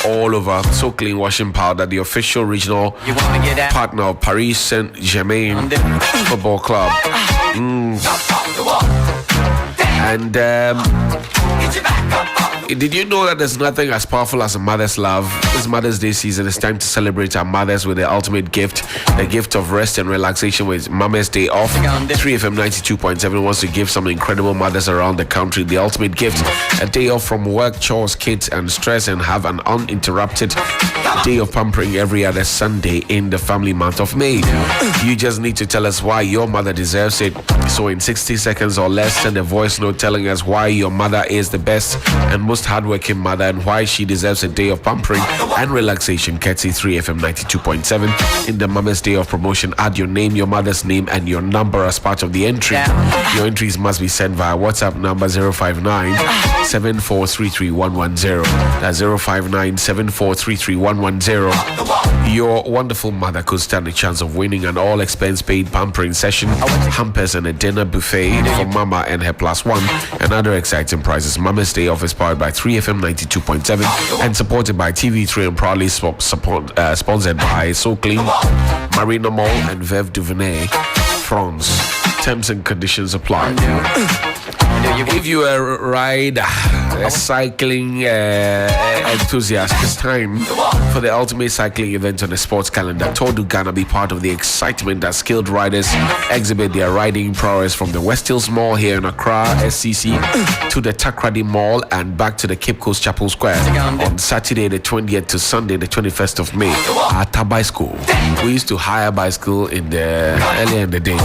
all over. So Clean Washing Powder, the official regional partner of Paris Saint-Germain Football Club. And did you know that there's nothing as powerful as a mother's love? This Mother's Day season, it's time to celebrate our mothers with the ultimate gift, the gift of rest and relaxation with Mama's Day Off. 3FM 92.7 wants to give some incredible mothers around the country the ultimate gift, a day off from work, chores, kids, and stress, and have an uninterrupted day of pampering every other Sunday in the family month of May. You just need to tell us why your mother deserves it. So in 60 seconds or less, send a voice note telling us why your mother is the best and most hardworking mother and why she deserves a day of pampering and relaxation. Courtesy 3FM 92.7. In the Mama's Day of promotion, add your name, your mother's name, and your number as part of the entry. Your entries must be sent via WhatsApp number 059-7433-110. That's 059-7433-110. Your wonderful mother could stand a chance of winning an all-expense-paid pampering session, hampers, and a dinner buffet for Mama and her plus one, and other exciting prizes. Mama's Day Off is powered by 3FM 92.7 and supported by TV3 and proudly sponsored by So Clean, Marina Mall, and Veuve Duvernay, France. Terms and conditions apply. If you are a rider, a cycling enthusiast, it's time for the ultimate cycling event on the sports calendar. Tour du Ghana, be part of the excitement that skilled riders exhibit their riding prowess from the West Hills Mall here in Accra, SCC, to the Takrady Mall and back to the Cape Coast Chapel Square on Saturday the 20th to Sunday the 21st of May at a bicycle. We used to hire bicycle earlier in the day.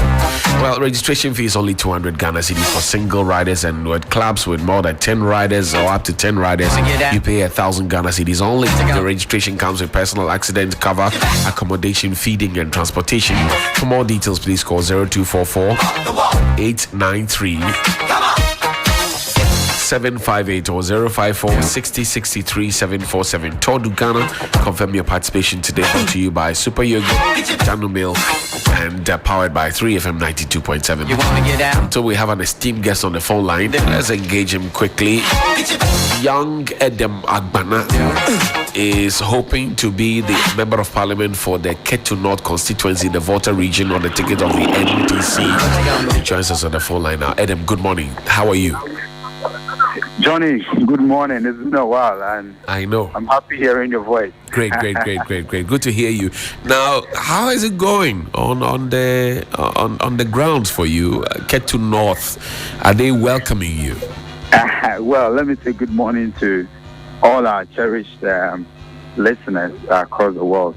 Well, registration fee is only 200 Ghana cedis for single riders, and with clubs with more than 10 riders or up to 10 riders, you pay 1,000 Ghana cedis only. The registration comes with personal accident cover, accommodation, feeding, and transportation. For more details, please call 0244 893 758 or 054 60 63 747. Tour du Ghana. Confirm your participation today. Brought to you by Super Yogi, Janu Milk, and powered by 3FM 92.7. So we have an esteemed guest on the phone line. Let's engage him quickly. Young Edem Agbana is hoping to be the Member of Parliament for the Ketu North constituency, the Volta region, on the ticket of the NDC. He joins us on the phone line now. Edem, good morning. How are you? Johnny, good morning. It's been a while, and I know. I'm happy hearing your voice. Great. Good to hear you. Now, how is it going on the grounds for you? Ketu North, are they welcoming you? Well, let me say good morning to all our cherished listeners across the world,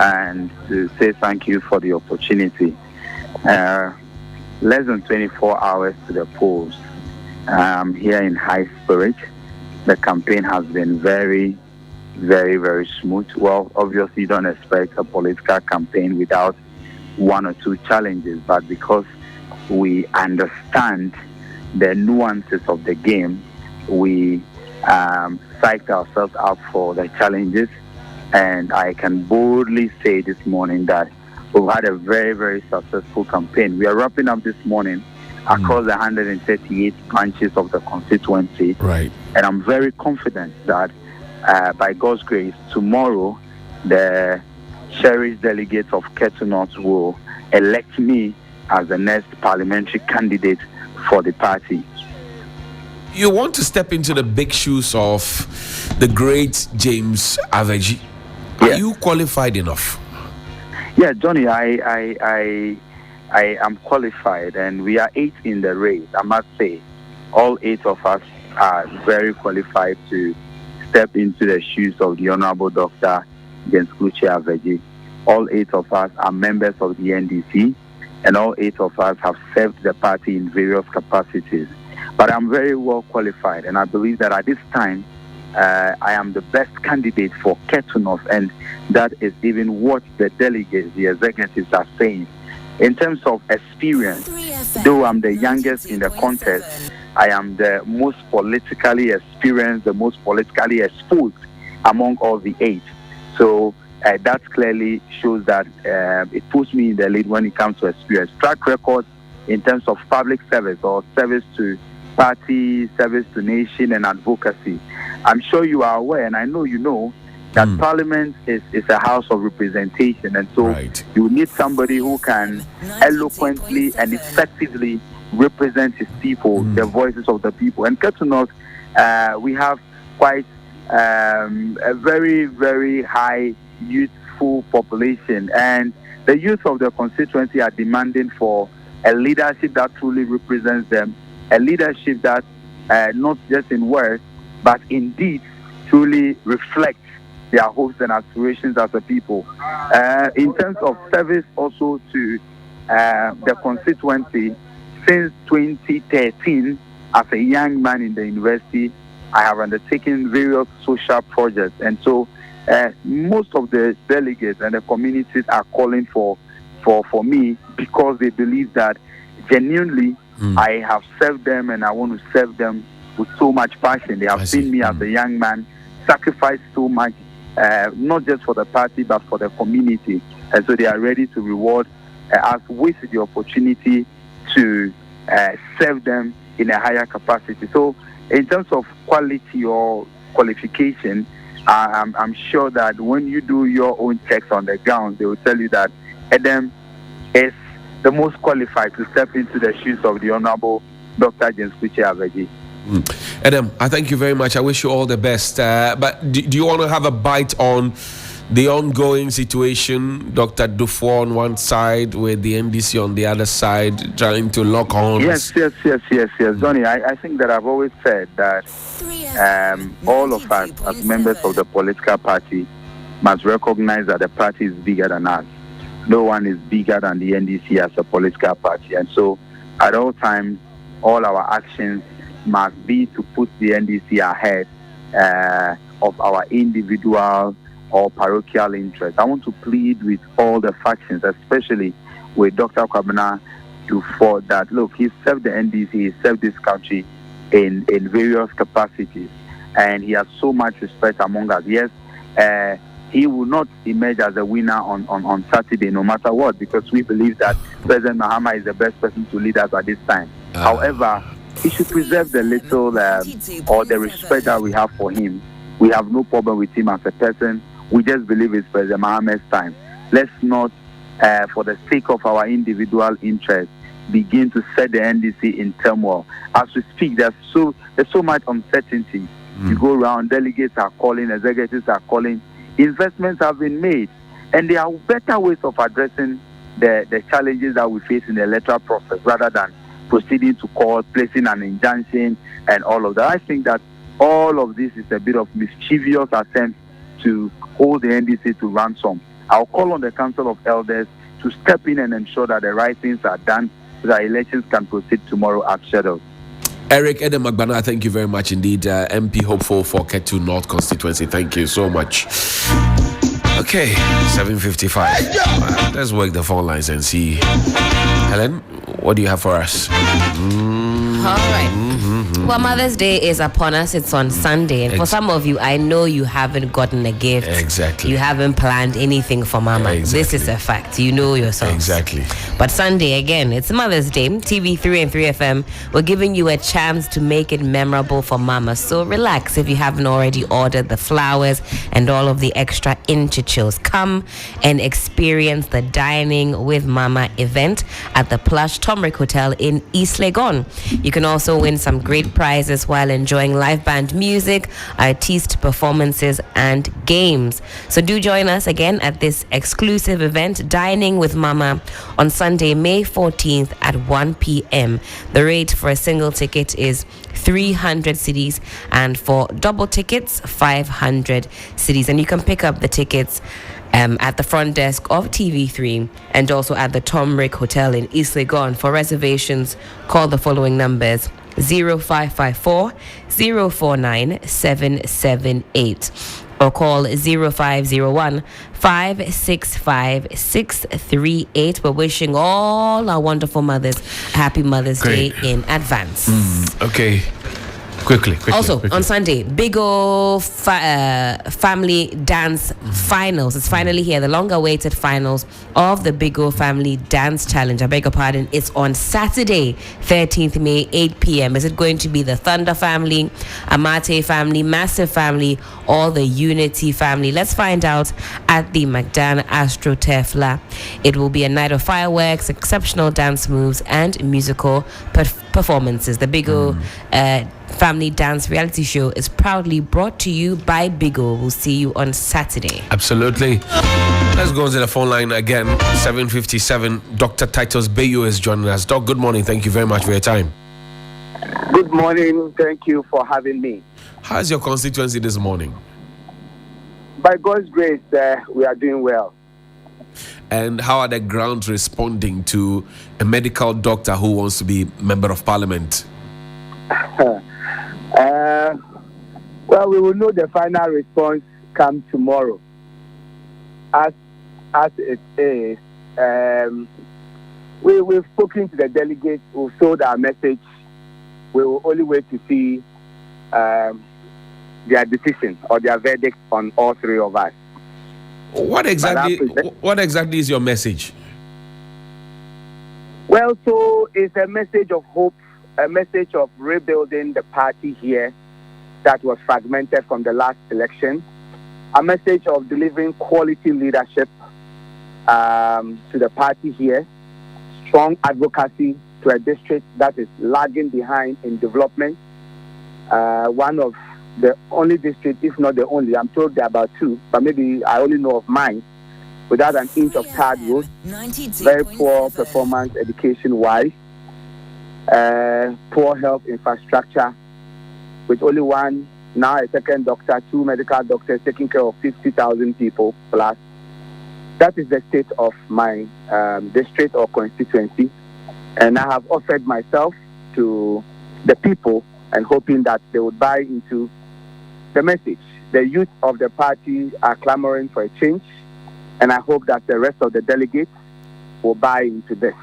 and to say thank you for the opportunity. Less than 24 hours to the polls. Here in high spirit. The campaign has been very, very, very smooth. Well, obviously, you don't expect a political campaign without one or two challenges, but because we understand the nuances of the game, we psyched ourselves up for the challenges, and I can boldly say this morning that we've had a very, very successful campaign. We are wrapping up this morning across the 138 branches of the constituency. Right. And I'm very confident that by God's grace, tomorrow the cherished delegates of Ketu North will elect me as the next parliamentary candidate for the party. You want to step into the big shoes of the great James Aveji. Are you qualified enough? Yeah, Johnny, I am qualified, and we are 8 in the race. I must say, all 8 of us are very qualified to step into the shoes of the Honorable Dr. James Aveji. All 8 of us are members of the NDC, and all 8 of us have served the party in various capacities. But I'm very well qualified, and I believe that at this time, I am the best candidate for Ketu North, and that is even what the delegates, the executives are saying. In terms of experience, though I'm the youngest in the contest, I am the most politically experienced, the most politically exposed among all the 8. So that clearly shows that it puts me in the lead when it comes to experience. Track record in terms of public service or service to party, service to nation, and advocacy. I'm sure you are aware, and I know you know, That Parliament is a house of representation, and so you need somebody who can eloquently and effectively represent his people, the voices of the people. And get to know, we have quite a very, very high youthful population, and the youth of the constituency are demanding for a leadership that truly represents them, a leadership that not just in words but in deeds truly reflects their hopes and aspirations as a people. In terms of service also to the constituency, since 2013, as a young man in the university, I have undertaken various social projects, and so most of the delegates and the communities are calling for me because they believe that genuinely I have served them and I want to serve them with so much passion. They have seen me as a young man sacrifice so much, not just for the party but for the community, and so they are ready to reward us with the opportunity to serve them in a higher capacity. So in terms of quality or qualification, I'm sure that when you do your own checks on the ground, they will tell you that Adam is the most qualified to step into the shoes of the Honorable Dr. James Kuche Abeji. Adam, I thank you very much. I wish you all the best. But do you want to have a bite on the ongoing situation? Dr. Dufo on one side with the NDC on the other side, trying to lock on. Yes, Johnny. I think that I've always said that all of us as members of the political party must recognize that the party is bigger than us. No one is bigger than the NDC as a political party. And so at all times, all our actions must be to put the NDC ahead of our individual or parochial interests. I want to plead with all the factions, especially with Dr. Kwabena Dufo, that look, he served the NDC, he served this country in various capacities, and he has so much respect among us. Yes, he will not emerge as a winner on Saturday, no matter what, because we believe that President Mahama is the best person to lead us at this time. However, he should preserve the little or the respect that we have for him. We have no problem with him as a person. We just believe it's President Mahama's time. Let's not, for the sake of our individual interests, begin to set the NDC in turmoil. As we speak, there's so much uncertainty. You go around, delegates are calling, executives are calling, investments have been made, and there are better ways of addressing the challenges that we face in the electoral process rather than proceeding to court, placing an injunction, and all of that. I think that all of this is a bit of mischievous attempt to hold the NDC to ransom. I'll call on the Council of Elders to step in and ensure that the right things are done so that elections can proceed tomorrow as scheduled. Eric Edem Agbana, thank you very much indeed. MP hopeful for Ketu North constituency. Thank you so much. Okay, 7:55. Let's work the phone lines and see. Helen, what do you have for us? All right. Well, Mother's Day is upon us. It's on Sunday. And for some of you, I know you haven't gotten a gift. Exactly. You haven't planned anything for Mama. Exactly. This is a fact. You know yourself. Exactly. But Sunday, again, it's Mother's Day. TV3 and 3FM, we're giving you a chance to make it memorable for Mama. So relax if you haven't already ordered the flowers and all of the extra inchichils. Come and experience the Dining with Mama event at the plush Tomrick Hotel in East Legon. You can also win some great prizes while enjoying live band music, artiste performances, and games. So do join us again at this exclusive event, Dining with Mama, on Sunday, May 14th at 1 p.m. The rate for a single ticket is 300 cedis, and for double tickets, 500 cedis. And you can pick up the tickets at the front desk of TV3 and also at the Tomrick Hotel in East Legon. For reservations, call the following numbers: 0554 049 778 or call 0501 565 638. We're wishing all our wonderful mothers a happy Mother's Day in advance. Okay. Quickly. Also, on Sunday, big old family dance finals. It's finally here. The long-awaited finals of the Big O Family Dance Challenge. I beg your pardon. It's on Saturday, 13th May, 8 p.m. Is it going to be the Thunder family, Amate family, Massive family, or the Unity family? Let's find out at the McDan Astro Tefla. It will be a night of fireworks, exceptional dance moves, and musical performances. The Big O Family Dance Reality Show is proudly brought to you by Big O. We'll see you on Saturday. Absolutely. Let's go to the phone line again. 7:57. Dr. Titus Bayo is joining us. Doc, good morning. Thank you very much for your time. Good morning. Thank you for having me. How's your constituency this morning? By God's grace, we are doing well. And how are the grounds responding to a medical doctor who wants to be member of parliament? Well, we will know the final response come tomorrow. As it is, we've spoken to the delegates who sold our message. We will only wait to see their decision or their verdict on all three of us. What exactly is your message? Well, so it's a message of hope, a message of rebuilding the party here that was fragmented from the last election, a message of delivering quality leadership to the party here, strong advocacy to a district that is lagging behind in development, one of the only district, if not the only, I'm told there are about two, but maybe I only know of mine, without an inch of tarred road, very poor performance education-wise, poor health infrastructure, with only one, now a second doctor, two medical doctors taking care of 50,000 people plus. That is the state of my district or constituency, and I have offered myself to the people and hoping that they would buy into the message. The youth of the party are clamoring for a change, and I hope that the rest of the delegates will buy into this.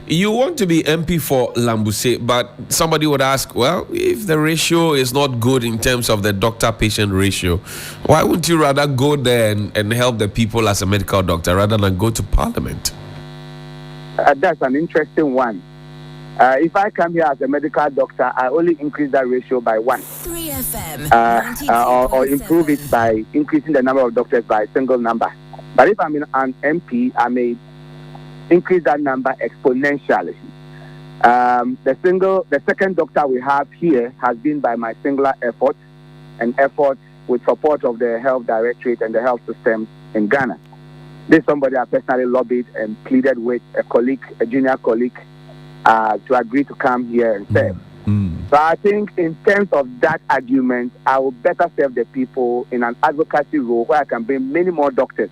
You want to be MP for Lambuse, but somebody would ask, well, if the ratio is not good in terms of the doctor-patient ratio, why wouldn't you rather go there and help the people as a medical doctor rather than go to Parliament? That's an interesting one. If I come here as a medical doctor, I only increase that ratio by 1. 3FM, or improve it by increasing the number of doctors by a single number. But if I'm an MP, I may increase that number exponentially. The second doctor we have here has been by my singular effort, an effort with support of the Health Directorate and the health system in Ghana. This is somebody I personally lobbied and pleaded with a colleague, a junior colleague, to agree to come here and serve. So I think in terms of that argument, I will better serve the people in an advocacy role where I can bring many more doctors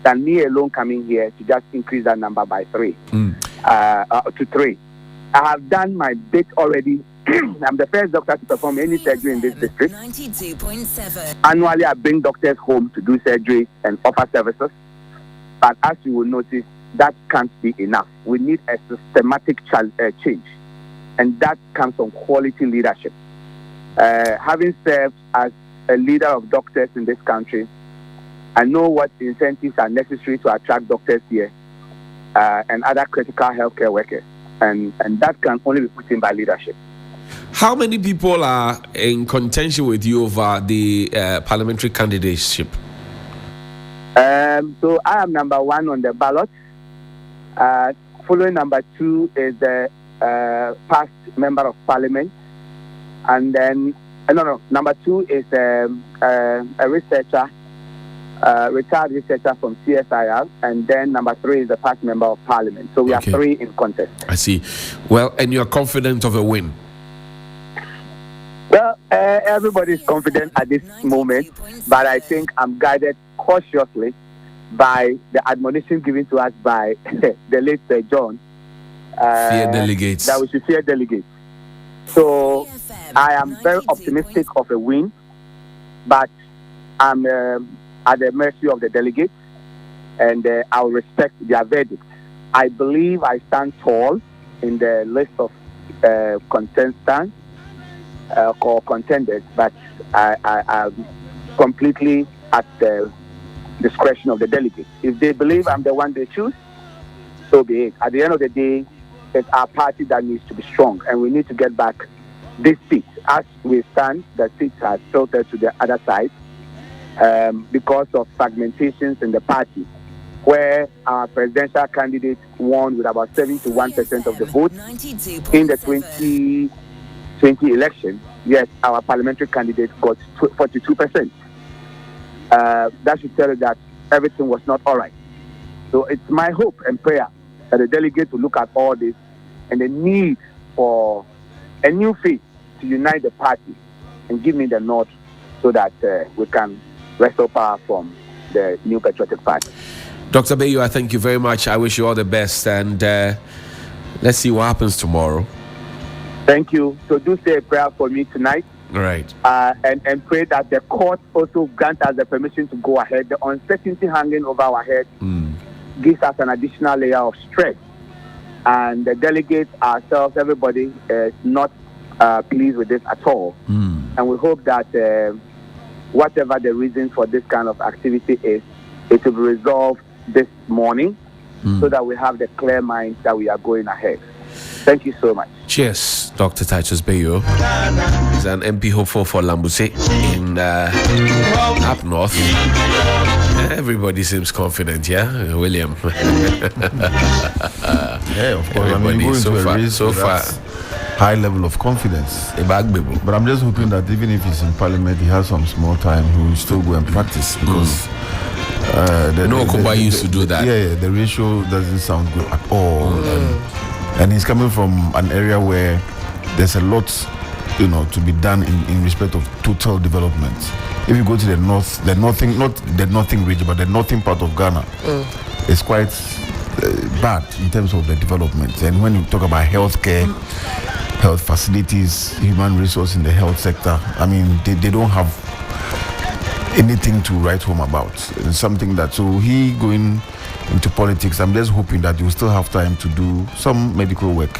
than me alone coming here to just increase that number by 3 to 3. I have done my bit already. I'm the first doctor to perform any surgery in this district. 92.7. Annually, I bring doctors home to do surgery and offer services. But as you will notice, that can't be enough. We need a systematic change, and that comes from quality leadership. Having served as a leader of doctors in this country, I know what incentives are necessary to attract doctors here and other critical healthcare workers, and that can only be put in by leadership. How many people are in contention with you over the parliamentary candidateship? So I am number 1 on the ballot. Following number 2 is the past member of parliament, and then number 2 is a researcher, retired researcher from CSIR, and then number 3 is the past member of parliament. So we are 3 in contest. I see. Well, and you are confident of a win? Well, everybody is confident at this moment, but I think I'm guided cautiously by the admonition given to us by the late Sir John. Fear delegates. That we should fear delegates. So I am very optimistic of a win, but I'm at the mercy of the delegates, and I will respect their verdict. I believe I stand tall in the list of contestants, contenders, but I'm completely at the discretion of the delegates. If they believe I'm the one they choose, so be it. At the end of the day, it's our party that needs to be strong, and we need to get back this seat. As we stand, the seats are filtered to the other side because of fragmentations in the party, where our presidential candidate won with about 71% of the vote in the 2020 election, yet our parliamentary candidate got 42%. That should tell you that everything was not all right. So it's my hope and prayer that the delegates will look at all this and the need for a new face to unite the party and give me the nod so that we can wrestle power from the new patriotic party. Dr. Bayo, I thank you very much. I wish you all the best, and let's see what happens tomorrow. Thank you. So do say a prayer for me tonight. Right. And pray that the court also grant us the permission to go ahead. The uncertainty hanging over our head gives us an additional layer of stress. And the delegates, ourselves, everybody is not pleased with this at all. And we hope that whatever the reason for this kind of activity is, it will be resolved this morning so that we have the clear mind that we are going ahead. Thank you so much. Cheers, Dr. Titus Bayo. He's an MP hopeful for Lambuse in up north. Everybody seems confident, yeah, William. Yeah, of course. Everybody, so far, high level of confidence. But I'm just hoping that even if he's in parliament, he has some small time, he will still go and practice because Kuba used to do that. Yeah, the ratio doesn't sound good at all. And he's coming from an area where there's a lot, to be done in respect of total development. If you go to the north, not the northern region, but the northern part of Ghana, it's quite bad in terms of the development. And when you talk about healthcare, health facilities, human resource in the health sector, I mean, they don't have anything to write home about. It's something that, so he going into politics, I'm just hoping that you still have time to do some medical work,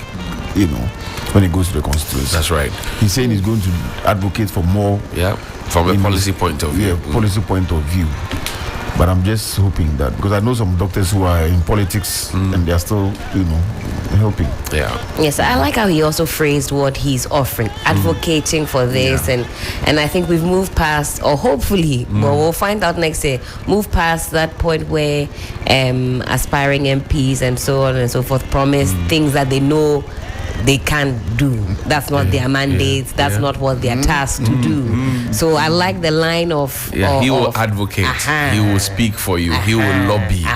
when he goes to the constituency. That's right. He's saying he's going to advocate for more. Yeah, from a policy point of view. Yeah, policy point of view. But I'm just hoping that, because I know some doctors who are in politics and they're still, helping. Yeah. Yes, I like how he also phrased what he's offering, advocating for this, and I think we've moved past, or hopefully, we'll find out next year, move past that point where aspiring MPs and so on and so forth promise things that they know they can't do. That's not their mandates. That's not what they're tasked to do. So I like the line of... Yeah, he will advocate. He will speak for you. He will lobby.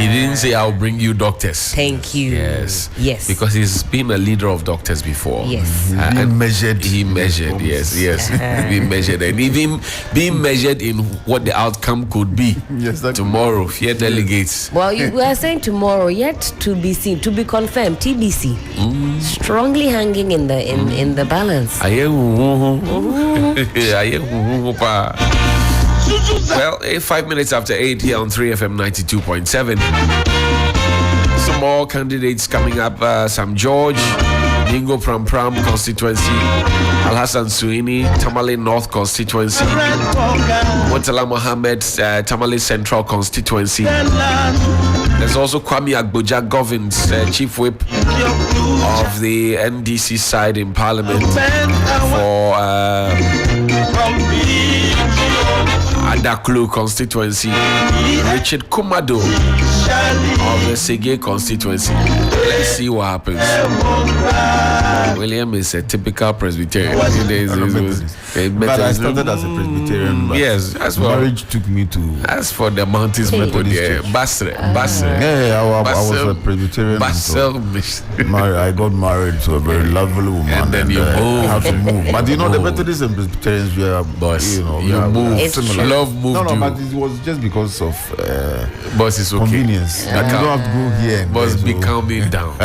He didn't say, I'll bring you doctors. Thank you. Yes. Because he's been a leader of doctors before. Yes. And measured. He measured, yes. He measured. And even being measured in what the outcome could be tomorrow. Fear delegates. Well, we are saying tomorrow, yet to be seen, to be confirmed, TBC. Strongly hanging in the balance. Well, 5 minutes after 8 here on 3FM 92.7. Some more candidates coming up. Sam George, Ningo Pram Pram constituency, Al Hassan Suini, Tamale North constituency, Murtala Mohammed, Tamale Central constituency. There's also Kwame Agboja Govins, Chief Whip of the NDC side in Parliament for Adaklu constituency, Richard Kumado of the Sege constituency. Let's see what happens. William is a typical Presbyterian. But I started as a Presbyterian. Yes, that's what marriage took me to. As for the mountains method, Basre. Yeah, I was a Presbyterian. I got married to a very lovely woman, and then you moved. Had to move. But the Methodists and Presbyterians were, you moved. Similar. Love moved you. But it was just because of Boss is okay. Convenience. You don't have to go here. Boss, be calming down.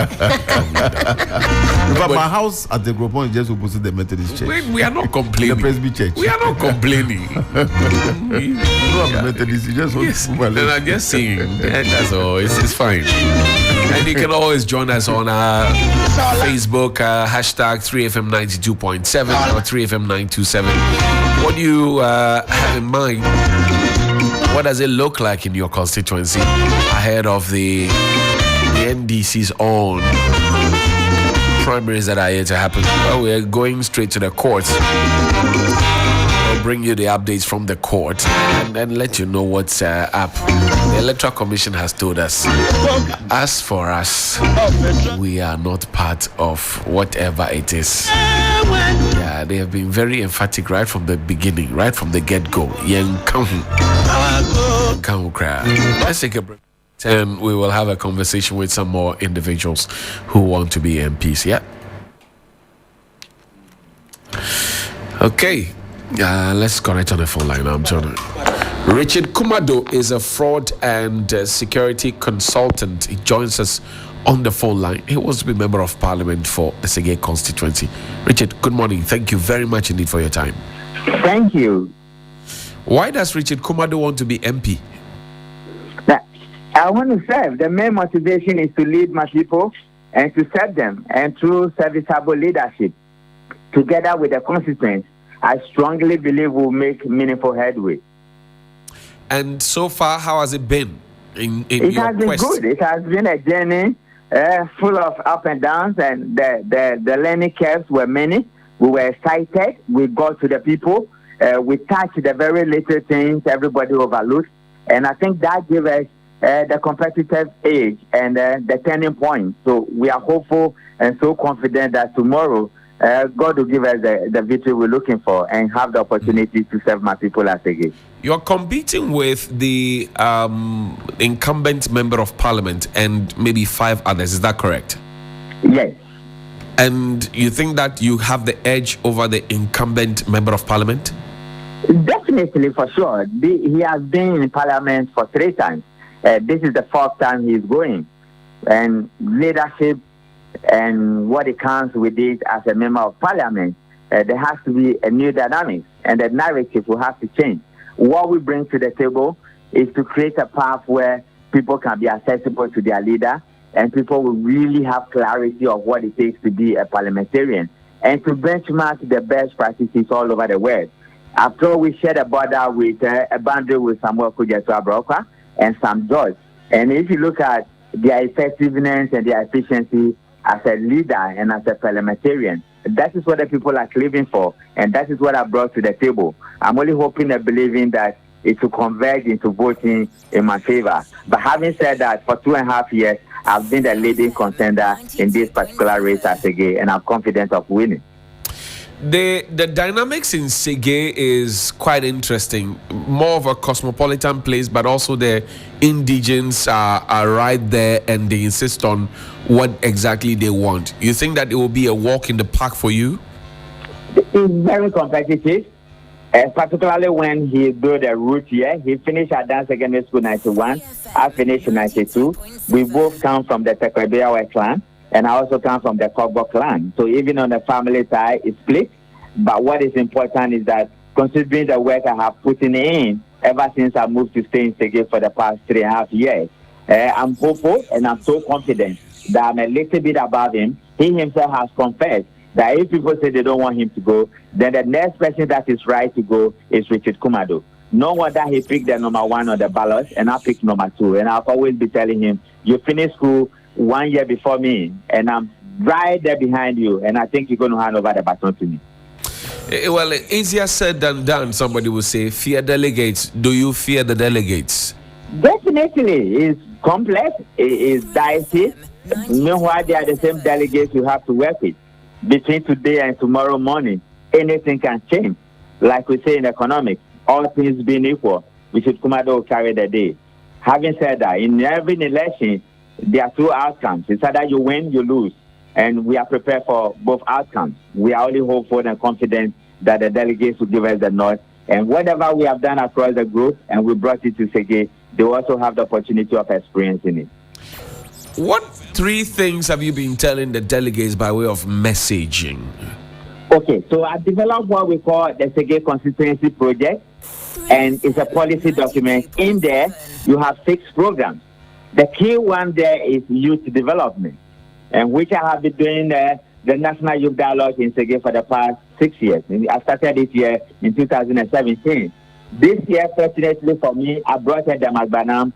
But my house at the Gropon is just opposite the Methodist church. We are not complaining. The Presby church. We are not complaining. You don't have Methodist, you just want to Then I'm just saying. That's all. It's fine. And you can always join us on Facebook, hashtag 3FM92.7 or 3FM927. What do you have in mind? What does it look like in your constituency ahead of the NDC's own primaries that are here to happen? Well, we're going straight to the courts. I'll bring you the updates from the court and then let you know what's up. The Electoral Commission has told us, as for us, we are not part of whatever it is. Yeah, they have been very emphatic right from the beginning, right from the get-go. Let's take a break. And we will have a conversation with some more individuals who want to be MPs. Yeah. Okay. Let's connect on the phone line. I'm John. Richard Kumado is a fraud and security consultant. He joins us on the phone line. He wants to be member of parliament for the Segei constituency. Richard, good morning. Thank you very much indeed for your time. Thank you. Why does Richard Kumado want to be MP? I want to serve. The main motivation is to lead my people and to serve them. And through serviceable leadership, together with the constituents, I strongly believe we'll make meaningful headway. And so far, how has it been in it your has been quest? Good. It has been a journey full of up and downs, and the learning curves were many. We were excited. We got to the people. We touched the very little things everybody overlooked. And I think that gave us the competitive edge and the turning point. So we are hopeful and so confident that tomorrow God will give us the victory we're looking for and have the opportunity to serve my people as again. You're competing with the incumbent member of parliament and maybe 5 others. Is that correct? Yes. And you think that you have the edge over the incumbent member of parliament? Definitely, for sure. He has been in parliament for 3 times. This is the 4th time he's going. And leadership and what it comes with it as a member of parliament, there has to be a new dynamic, and the narrative will have to change. What we bring to the table is to create a path where people can be accessible to their leader, and people will really have clarity of what it takes to be a parliamentarian, and to benchmark the best practices all over the world. After all, we shared a border with a boundary with Samuel Kujasu Abroka and Sam George. And if you look at their effectiveness and their efficiency as a leader and as a parliamentarian, that is what the people are craving for, and that is what I brought to the table. I'm only hoping and believing that it will converge into voting in my favor. But having said that, for 2.5 years, I've been the leading contender in this particular race as Segei, and I'm confident of winning. The dynamics in Segei is quite interesting. More of a cosmopolitan place, but also the indigents are right there and they insist on what exactly they want. You think that it will be a walk in the park for you? It's very competitive, particularly when he built a route here. He finished at Dance Secondary School 91. I finished in 92. We both come from the Tekwebeawe clan, and I also come from the Kogbo clan. So even on the family side, it's split. But what is important is that considering the work I have put in ever since I moved to stay in Segei for the past 3.5 years, I'm hopeful and I'm so confident that I'm a little bit above him. He himself has confessed that if people say they don't want him to go, then the next person that is right to go is Richard Kumado. No wonder he picked the number 1 on the ballot, and I picked number 2. And I'll always be telling him, you finished school 1 year before me, and I'm right there behind you, and I think you're going to hand over the baton to me. Well, easier said than done, somebody will say. Fear delegates. Do you fear the delegates? Definitely. It's complex. It's dicey. Meanwhile, they are the same delegates you have to work with. Between today and tomorrow morning, anything can change. Like we say in economics, all things being equal, Richard Kumado will carry the day. Having said that, in every election, there are 2 outcomes. It's either you win, you lose. And we are prepared for both outcomes. We are only hopeful and confident that the delegates will give us the nod. And whatever we have done across the group and we brought it to Segei, they will also have the opportunity of experiencing it. What 3 things have you been telling the delegates by way of messaging? Okay, so I developed what we call the Segei Constituency Project, and it's a policy document. In there, you have 6 programs. The key one there is youth development, and which I have been doing the National Youth Dialogue in Sege for the past 6 years. I started this year in 2017. This year, fortunately for me, I brought Edam Agbanam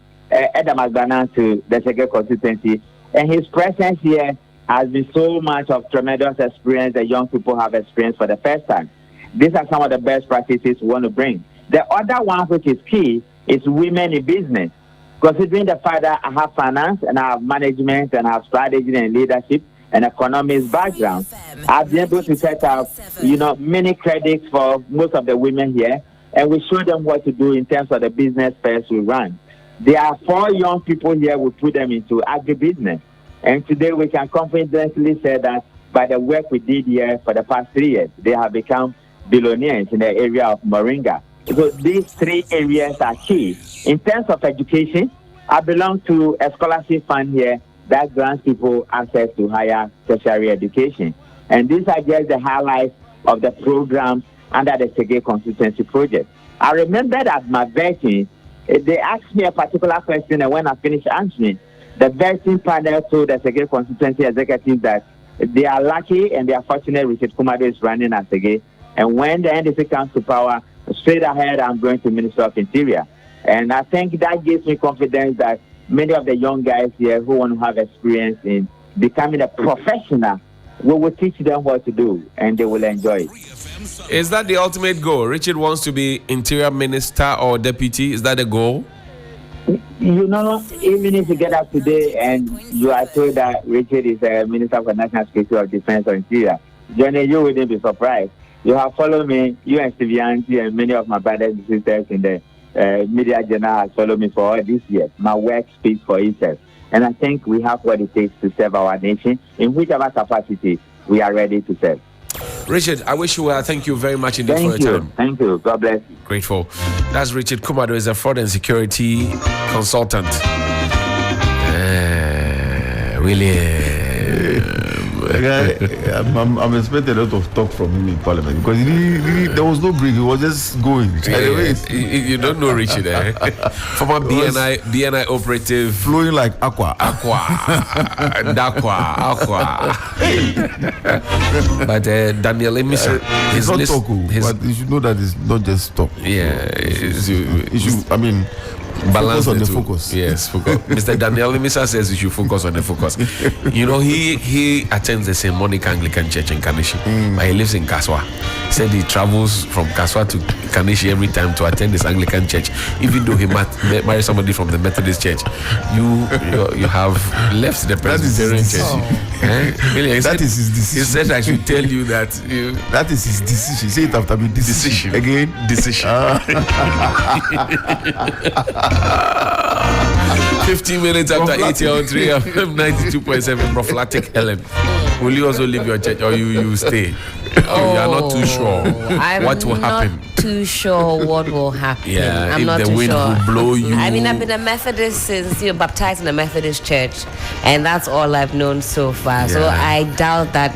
to the Sege constituency, and his presence here has been so much of tremendous experience that young people have experienced for the first time. These are some of the best practices we want to bring. The other one, which is key, is women in business. Considering the fact that I have finance and I have management and I have strategy and leadership and economics background, I've been able to set up, many credits for most of the women here, and we show them what to do in terms of the business fairs we run. There are 4 young people here. We put them into agribusiness. And today we can confidently say that by the work we did here for the past 3 years, they have become billionaires in the area of Moringa. So these 3 areas are key. In terms of education, I belong to a scholarship fund here that grants people access to higher tertiary education. And these are just the highlights of the programs under the Sege Constituency Project. I remember that my vetting, they asked me a particular question, and when I finished answering, the vetting panel told the Sege Constituency Executive that they are lucky and they are fortunate Richard Kumado is running as Sege. And when the NDC comes to power, straight ahead, I'm going to Minister of Interior. And I think that gives me confidence that many of the young guys here who want to have experience in becoming a professional, we will teach them what to do and they will enjoy it. Is that the ultimate goal? Richard wants to be Interior Minister or Deputy. Is that the goal? Even if you get up today and you are told that Richard is a Minister for National Security or Defense or Interior, Johnny, you wouldn't be surprised. You have followed me, you and Stevie Auntie and many of my brothers and sisters in the media journal have followed me for all these years. My work speaks for itself. And I think we have what it takes to serve our nation in whichever capacity we are ready to serve. Richard, I wish you well. Thank you very much indeed for your time. Thank you. God bless you. Grateful. That's Richard Kumado, is a fraud and security consultant. I'm expecting a lot of talk from him in Parliament because there was no break. He was just going. You don't know Richard, eh? Former BNI operative, flowing like aqua. But Daniel Emisa, he's not talking. But you should know that it's not just talk. Yeah, balance on the focus. Yes, focus. Mr. Daniel Emisa says you should focus on the focus. He attends the St. Monica Anglican Church in Kanishi, but he lives in Kaswa. He said he travels from Kaswa to Kanishi every time to attend this Anglican church, even though he married somebody from the Methodist Church. You have left the Presbyterian Church. Really, that is his decision. He said I should tell you that. That is his decision. Say it after me. Decision. Again. Decision. 15 minutes after 8 on 3 FM 92.7 Prophylactic Helen. Will you also leave your church or you stay? You are not too sure what will happen. I'm not too sure what will happen. Yeah, I'm if not the too wind sure. will blow you. I've been a Methodist since baptized in a Methodist church, and that's all I've known so far. Yeah. So I doubt that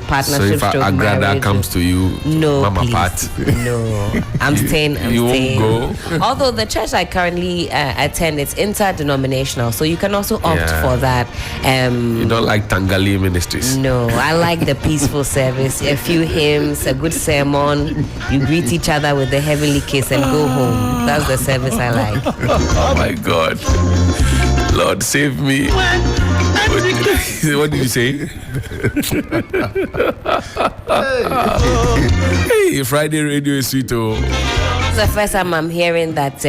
partnership. So if Agrada comes to you, no, Mama please. Pat, no, I'm staying. You won't go. Although the church I currently attend, it's interdenominational, so you can also opt for that. You don't like Tangali Ministries? No, I like the peaceful service. A few hymns, a good sermon. You greet each other with a heavenly kiss and go home. That's the service I like. Oh my God. Lord save me. What did you say? Hey, Friday radio is sweet. It's the first time I'm hearing that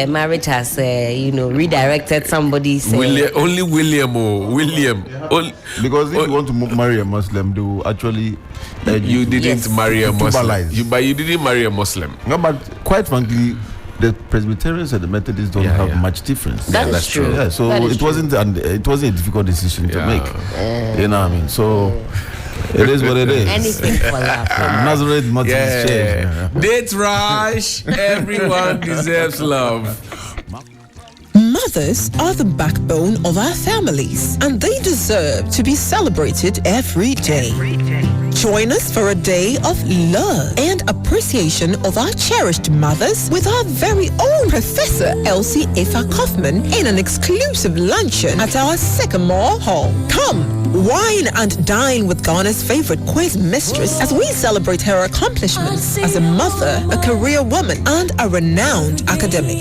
marriage has, redirected somebody's. Only William. Because if you want to marry a Muslim, they will actually. You didn't marry a Muslim. But you didn't marry a Muslim. No, but quite frankly, the Presbyterians and the Methodists don't have much difference. That's true. Yeah, so it wasn't a difficult decision to make. You know what I mean? So. It is what it is. Anything for love. Nazareth Methodist Church. Date rush. Everyone deserves love. Mothers are the backbone of our families, and they deserve to be celebrated every day. Join us for a day of love and appreciation of our cherished mothers with our very own Professor Elsie Ifa Kaufman in an exclusive luncheon at our Sycamore Hall. Come, wine and dine with Ghana's favorite quiz mistress as we celebrate her accomplishments as a mother, a career woman, and a renowned academic.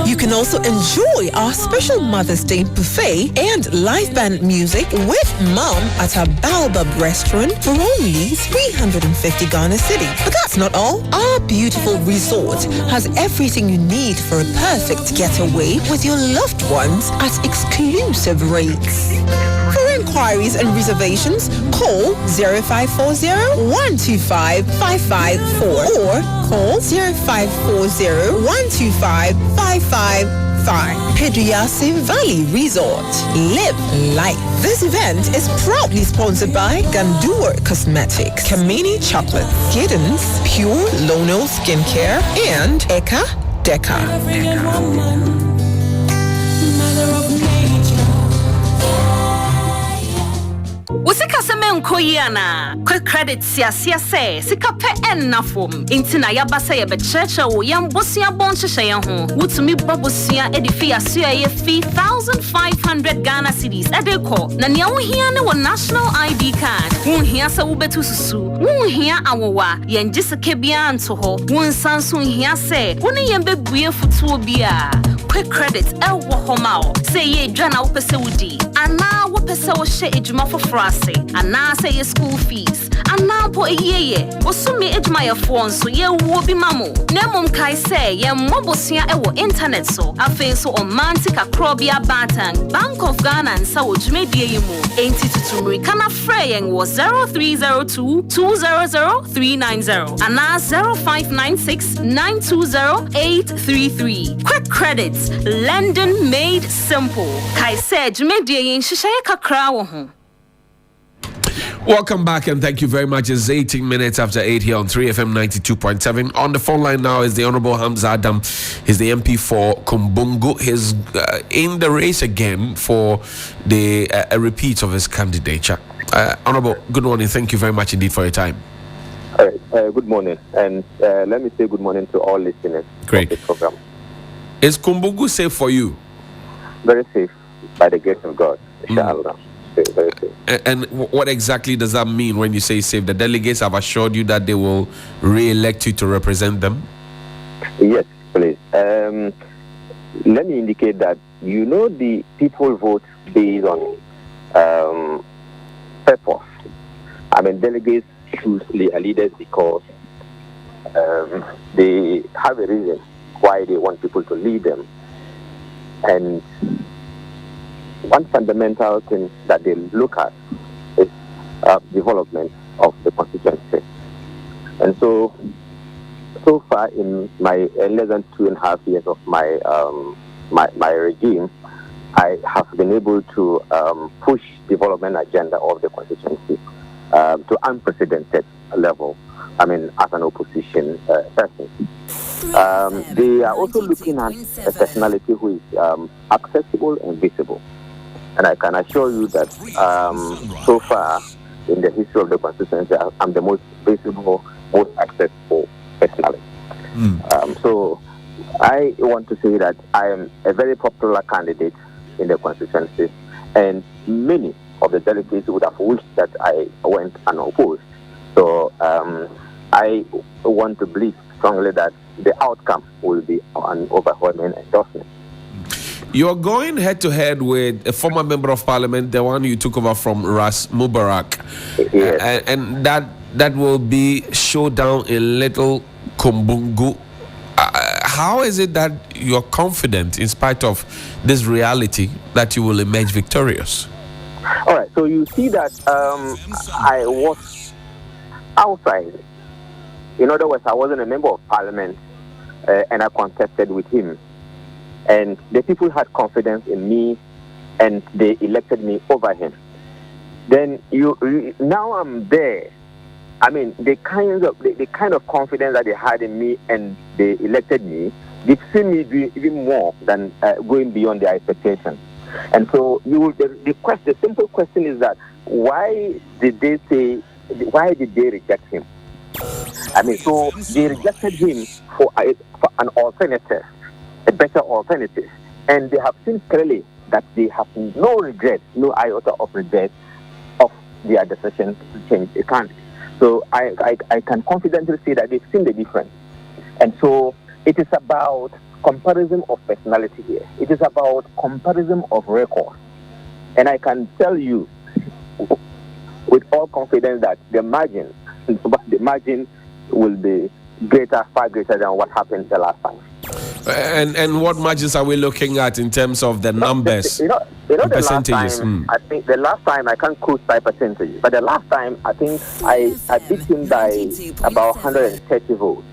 You can also enjoy our special Mother's Day buffet and live band music with Mom at our Baobab restaurant for only 350 Ghana cedi. But that's not all. Our beautiful resort has everything you need for a perfect getaway with your loved ones at exclusive rates. For inquiries and reservations, call 0540-125-554 or call 0540-125-555. Pedriase Valley Resort. Live life. This event is proudly sponsored by Gandour Cosmetics, Kamini Chocolate, Giddens, Pure Lono Skincare, and Eka Deca. Usika semen koyana quick credit sia say sika pe enna fom intina ya basa ye be cheche wo yam bosia bon hye ho wutumi bobosia edifi aso ye 3500 Ghana cedis edeko na ne wo hia ne wo national ID card wo hia se wo betu susu wo hia awowa ye ngiseke bia nto ho wo nsanso hia se wo ne ye bebue futuo bia quick credit elwo homao say ye dwa na wo pese wudi ana wo pese wo hye ejuma frase ana say your school fees ana po eyeye osumi ejuma ye fo nso ye wo bi mamo na mom kai say ye mobosia ewo internet so afen so omantic akrobia batan Bank of Ghana and sa wojumedie yimu enti tutumri kana freyen wo 0302200390 ana 0596920833 quick credits London made simple kai say jumedie yin hihye kakra wo ho. Welcome back and thank you very much. It's 18 minutes after 8 here on 3FM 92.7. On the phone line now is the Honorable Hamza Adam. He's the MP for Kumbungu. He's in the race again for a repeat of his candidature. Honorable, good morning. Thank you very much indeed for your time. Good morning. And let me say good morning to all listeners. Great. Of this program. Is Kumbungu safe for you? Very safe by the grace of God. Inshallah. Very safe. And what exactly does that mean when you say safe? The delegates have assured you that they will re-elect you to represent them? Yes, please. Let me indicate that the people vote based on purpose. I mean, delegates choose leaders because they have a reason why they want people to lead them. And one fundamental thing that they look at is development of the constituency. And so far in my less than 2.5 years of my regime, I have been able to push development agenda of the constituency to unprecedented level. I mean, as an opposition person. They are also looking at a personality who is accessible and visible. And I can assure you that so far in the history of the constituency, I'm the most visible, most accessible personality. So I want to say that I am a very popular candidate in the constituency, and many of the delegates would have wished that I went unopposed. So I want to believe strongly that the outcome will be an overwhelming endorsement. You're going head-to-head with a former member of parliament, the one you took over from Ras Mubarak. Yes. And that will be showdown in Little Kumbungu. How is it that you're confident, in spite of this reality, that you will emerge victorious? All right. So you see that I was outside. In other words, I wasn't a member of parliament, and I contested with him. And the people had confidence in me, and they elected me over him. Then now I'm there. I mean, the kind of confidence that they had in me, and they elected me, they've seen me do even more than going beyond their expectations. And so the simple question is that why did they say why did they reject him? I mean, so they rejected him for an alternative, a better alternative. And they have seen clearly that they have no regret, no iota of regret of their decision to change the country. So I can confidently say that they've seen the difference. And so it is about comparison of personality here. It is about comparison of record. And I can tell you with all confidence that the margin will be greater, far greater than what happened the last time. And what margins are we looking at in terms of the numbers? You know the percentages. Last time, I think the last time, I can't quote by percentage, but the last time I think I beat him by about 130 votes.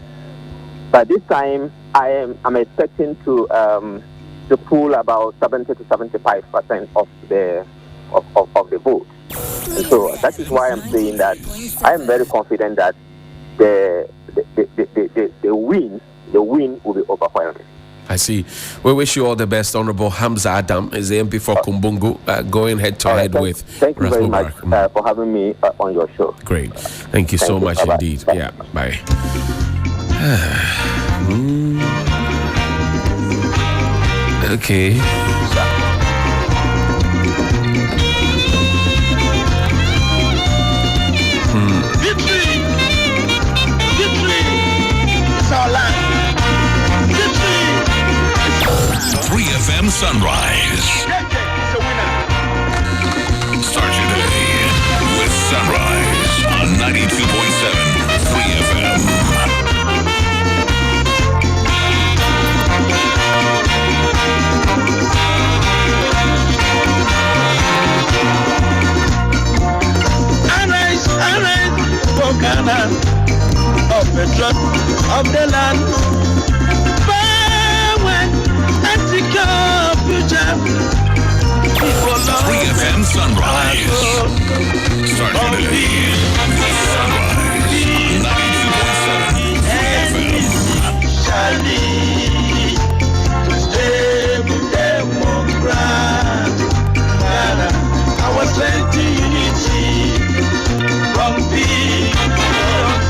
But this time I'm expecting to pull about 70 to 75% of the vote. And so that is why I'm saying that I am very confident that the win will be overwhelming. I see. We wish you all the best. Honorable Hamza Adam is the MP for Kumbungu, going head to head with. Thank you very much for having me on your show. Great. Thank you so much indeed. Bye. Yeah, bye. Okay. Victory! Victory! It's our land. Victory! 3FM Sunrise. It's a winner. Start your day with Sunrise on 92.7 3FM. Arise, for Ghana, of the trust of the land. Forward and secure future. 3FM Sunrise. Start your day with Sunrise on 92.7 3FM. Shall lead stable democrat. Ghana, our strength to unity. From people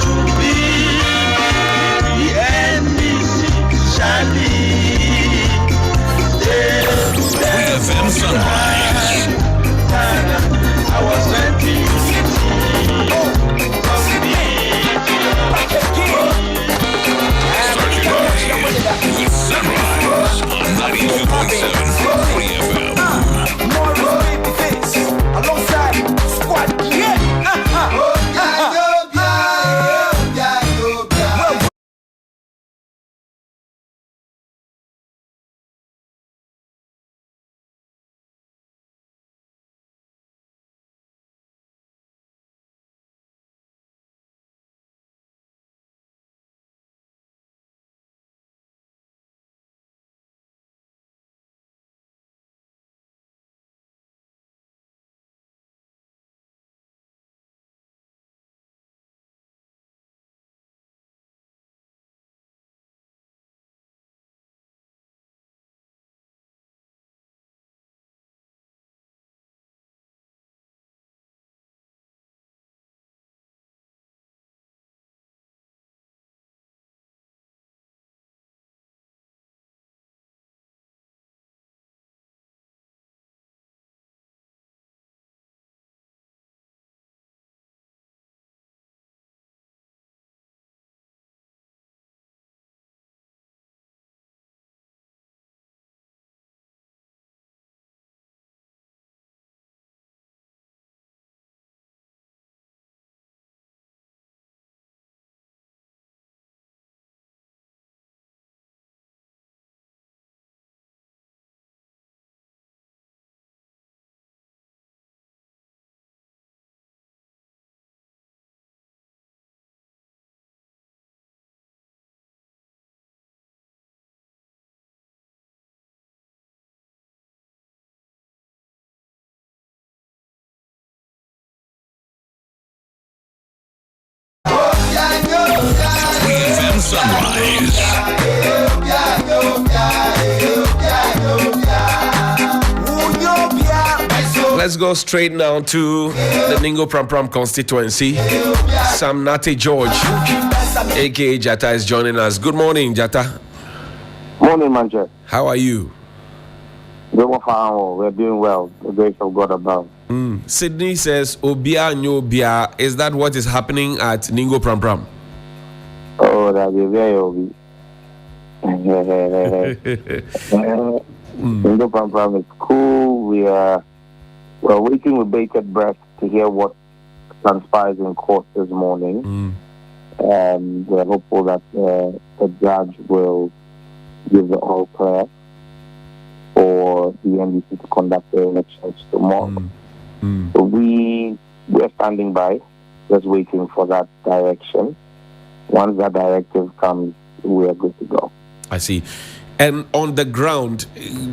to be, the NDC shall lead. 3FM Sunrise. I was 20. Start your day with Sunrise on 92.7 3FM. More baby face alongside squad. Yeah. Sunrise. Let's go straight now to the Ningo Pram constituency. Sam Nate George, aka Jata, is joining us. Good morning, Jata. Morning, Manchester. How are you? We're doing well. The grace of God above. Sydney says, Obia Nyobia. Is that what is happening at Ningo Pram? Oh, that is very Obi. Ningo Pram is cool. We're waiting with bated breath to hear what transpires in court this morning. And we're hopeful that the judge will give the all clear for the NDC to conduct the elections tomorrow. So we're standing by, just waiting for that direction. Once that directive comes, we are good to go. I see. And on the ground,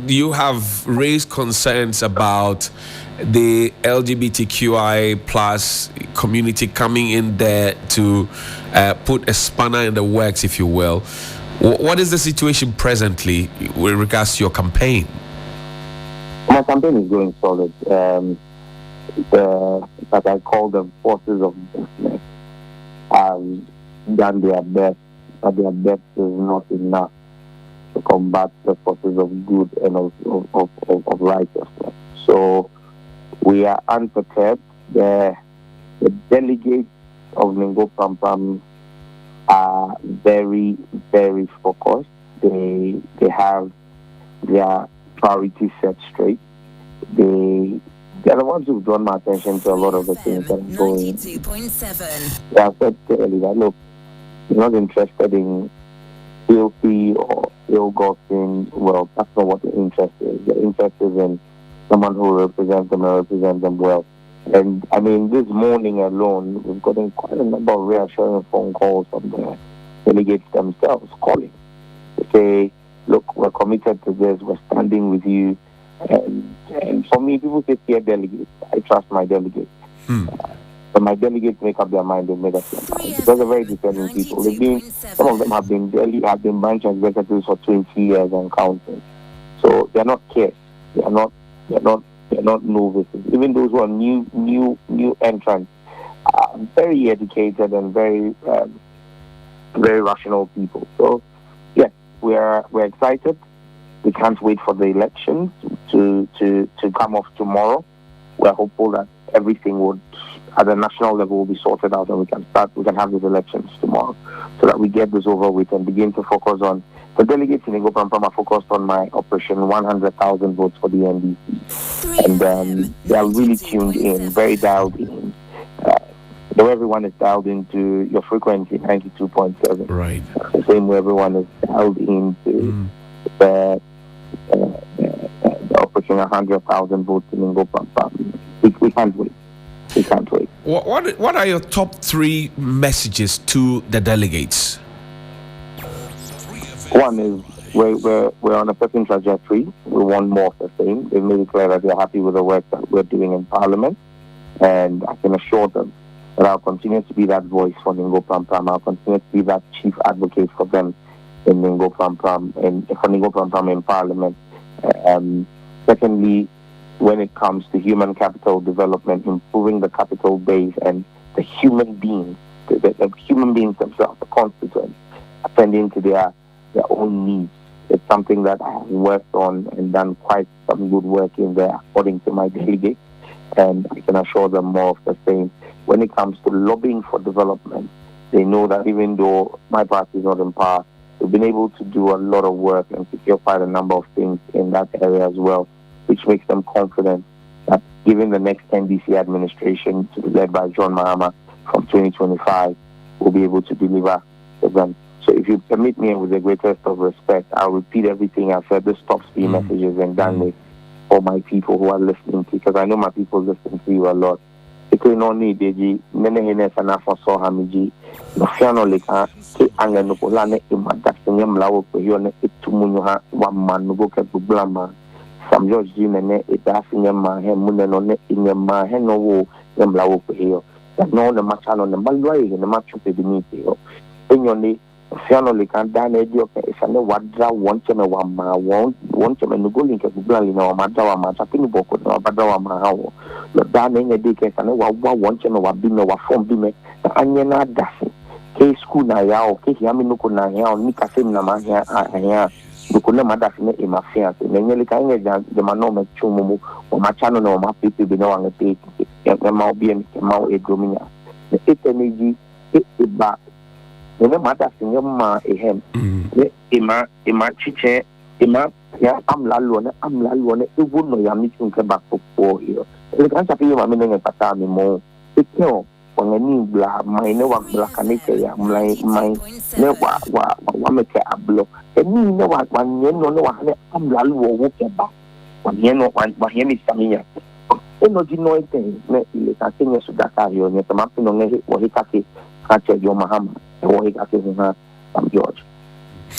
you have raised concerns about the LGBTQI plus community coming in there to put a spanner in the works, if you will. What is the situation presently with regards to your campaign? My campaign is going solid. That I call the forces of business have done their best, but their best is not enough to combat the forces of good and of righteousness. So we are unprepared. The delegates of Ningo Pram are very, very focused. They have their priorities set straight. They are the ones who've drawn my attention to a lot of the things that are going. 92.7. Yeah, I said clearly that look, you're not interested in filthy or ill-gotten. Well, that's not what the interest is. The interest is in someone who represents them and represents them well. And I mean, this morning alone, we've gotten quite a number of reassuring phone calls from the delegates themselves calling to say, look, we're committed to this, we're standing with you. And for me, people say fear delegates. I trust my delegates. But my delegates make up their mind, they make up their mind. Those are very discerning people. Some of them have been branch executives for 20 years and counting. So they're not kids. They're not novices. Even those who are new entrants are very educated and very rational people. So yes, we're excited. We can't wait for the elections to come off tomorrow. We're hopeful that everything would, at the national level, will be sorted out and we can have these elections tomorrow so that we get this over with and begin to focus on. The delegates in Ningo Pram are focused on my operation 100,000 votes for the NDC. And they are really tuned in, very dialed in. Though everyone is dialed into your frequency, 92.7. Right. The same way everyone is dialed into the operation 100,000 votes in Ningo Pram. We can't wait. We can't wait. What are your top 3 messages to the delegates? One is we're on a certain trajectory. We want more of the same. They've made it clear that they're happy with the work that we're doing in Parliament, and I can assure them that I'll continue to be that voice for Ningo Pram. I'll continue to be that chief advocate for them in Ningo Pram and for Ningo Pram in Parliament. Secondly, when it comes to human capital development, improving the capital base and the human beings, the human beings themselves, the constituents, attending to their own needs. It's something that I have worked on and done quite some good work in there, according to my delegates, and I can assure them more of the same. When it comes to lobbying for development, they know that even though my party is not in power, we've been able to do a lot of work and secure quite a number of things in that area as well, which makes them confident that given the next NDC administration to be led by John Mahama from 2025, we'll be able to deliver to them. So if you permit me, with the greatest of respect, I'll repeat everything I've said. This top speed messages and done with all my people who are listening to, because I know my people listen to you a lot. Because no need deji nene hene sana foso hamiji no fiano leka ke anga no pola ne imada sinye mlawo ko yo ne itumunyo ha wa manugo ke bublama sam George ji nene ida sinye ma he munne no ne inye ma he no wo ne mlawo ko yo no ne machano ne malwa ye ne machu pe diniti yo enyo ne Fianoli can dine a deal, if I know what draw one channel one ma one channel no go link at the blind or Madawa Matapin book or Badawa Mahao. The dining a dick and one channel what be no form be me, the Anyana Daffy. K school na yao, K Yaminuko na yao, Nika Sim Namahia, Nukuna Madafine in my fiance, and then you can get the Manoma Chumumu or my channel or my people be no one a pay, and Mau be and Mau a Gromina. The 8 energy, 8 back. No matter single ma a hem, Emma chiche, Emma, ya am lalone, it would know ya meeting back for 4 years. The can't appear my meaning at Patami more. It no, when I need black, my no one black and my no one make a blow. And me no one yen no one, I'm lalu walk back. One yen no one, my hem is coming here. No, you know anything, I think you should that carry on the map on it, or he catch your Mahama. I'm George.